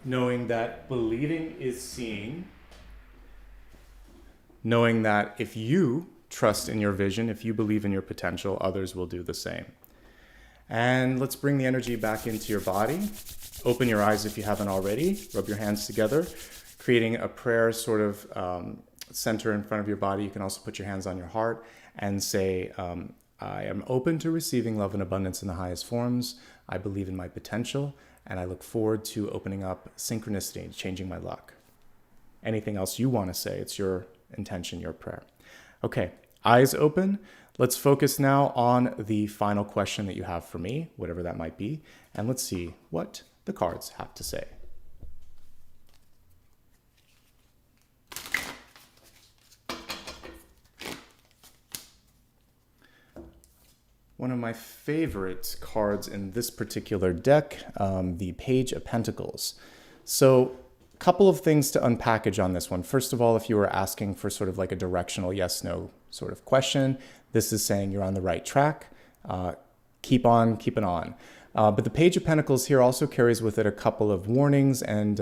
Knowing that believing is seeing. Knowing that if you trust in your vision, if you believe in your potential, others will do the same. And let's bring the energy back into your body. Open your eyes if you haven't already. Rub your hands together, creating a prayer sort of center in front of your body. You can also put your hands on your heart and say, I am open to receiving love and abundance in the highest forms. I believe in my potential, and I look forward to opening up synchronicity and changing my luck. Anything else you want to say, it's your intention, your prayer. Okay, eyes open. Let's focus now on the final question that you have for me, whatever that might be, and let's see what the cards have to say. One of my favorite cards in this particular deck, the Page of Pentacles. So, a couple of things to unpackage on this one. First of all, if you were asking for sort of like a directional yes/no sort of question, this is saying you're on the right track. Keep on keeping on. But the Page of Pentacles here also carries with it a couple of warnings and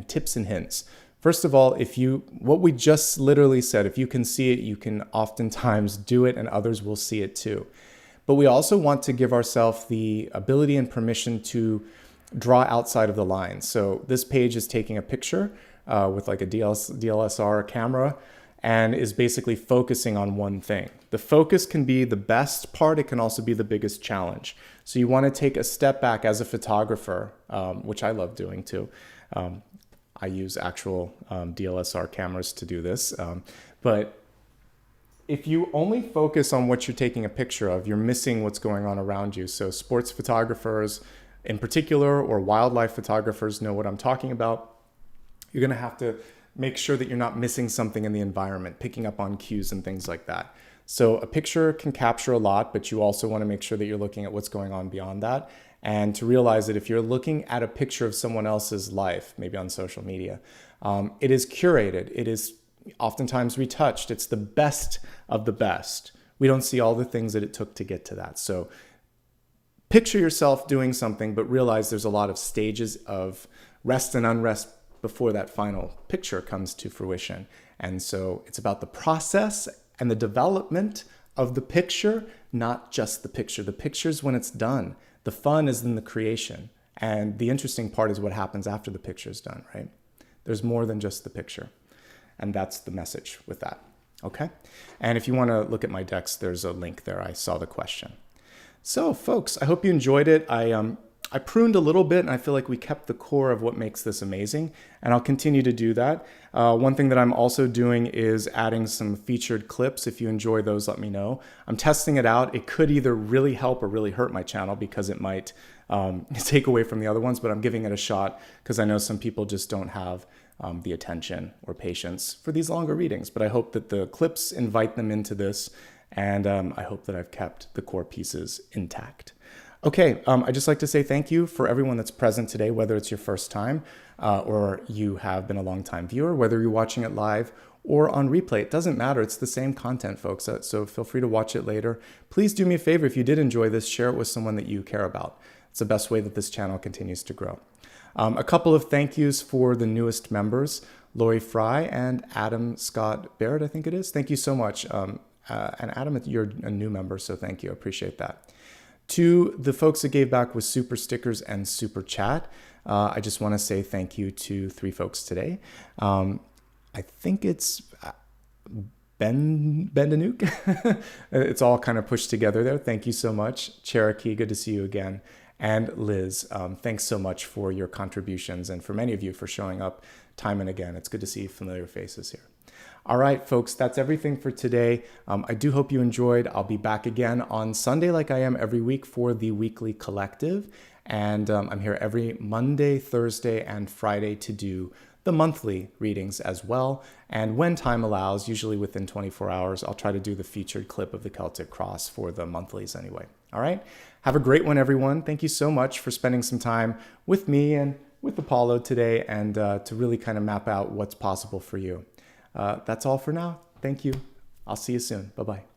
tips and hints. First of all, what we just literally said, if you can see it, you can oftentimes do it and others will see it too. But we also want to give ourselves the ability and permission to draw outside of the lines. So this page is taking a picture with like a DSLR camera and is basically focusing on one thing. The focus can be the best part. It can also be the biggest challenge. So you want to take a step back as a photographer, which I love doing too. I use actual DSLR cameras to do this. But if you only focus on what you're taking a picture of, you're missing what's going on around you. So sports photographers in particular, or wildlife photographers know what I'm talking about. You're going to have to make sure that you're not missing something in the environment, picking up on cues and things like that. So a picture can capture a lot, but you also want to make sure that you're looking at what's going on beyond that. And to realize that if you're looking at a picture of someone else's life, maybe on social media, it is curated. It is oftentimes retouched. It's the best of the best. We don't see all the things that it took to get to that. So picture yourself doing something, but realize there's a lot of stages of rest and unrest before that final picture comes to fruition. And so it's about the process and the development of the picture, not just the picture. The picture's when it's done. The fun is in the creation. And the interesting part is what happens after the picture's done, right? There's more than just the picture. And that's the message with that, okay? And if you want to look at my decks, there's a link there. I saw the question. So, folks, I hope you enjoyed it. I pruned a little bit, and I feel like we kept the core of what makes this amazing, and I'll continue to do that. One thing that I'm also doing is adding some featured clips. If you enjoy those, let me know. I'm testing it out. It could either really help or really hurt my channel because it might take away from the other ones, but I'm giving it a shot because I know some people just don't have the attention or patience for these longer readings. But I hope that the clips invite them into this, and I hope that I've kept the core pieces intact. Okay, I'd just like to say thank you for everyone that's present today, whether it's your first time or you have been a long-time viewer, whether you're watching it live or on replay. It doesn't matter. It's the same content, folks. So feel free to watch it later. Please do me a favor. If you did enjoy this, share it with someone that you care about. It's the best way that this channel continues to grow. A couple of thank yous for the newest members, Lori Fry and Adam Scott Barrett, I think it is. Thank you so much. And Adam, you're a new member, so thank you. I appreciate that. To the folks that gave back with super stickers and super chat, I just want to say thank you to 3 folks today. I think it's Ben Danuk. It's all kind of pushed together there. Thank you so much. Cherokee, good to see you again. And Liz, thanks so much for your contributions and for many of you for showing up time and again. It's good to see familiar faces here. All right, folks, that's everything for today. I do hope you enjoyed. I'll be back again on Sunday like I am every week for the weekly collective. And I'm here every Monday, Thursday, and Friday to do the monthly readings as well. And when time allows, usually within 24 hours, I'll try to do the featured clip of the Celtic Cross for the monthlies anyway. All right, have a great one, everyone. Thank you so much for spending some time with me and with Apollo today and to really kind of map out what's possible for you. That's all for now. Thank you. I'll see you soon. Bye-bye.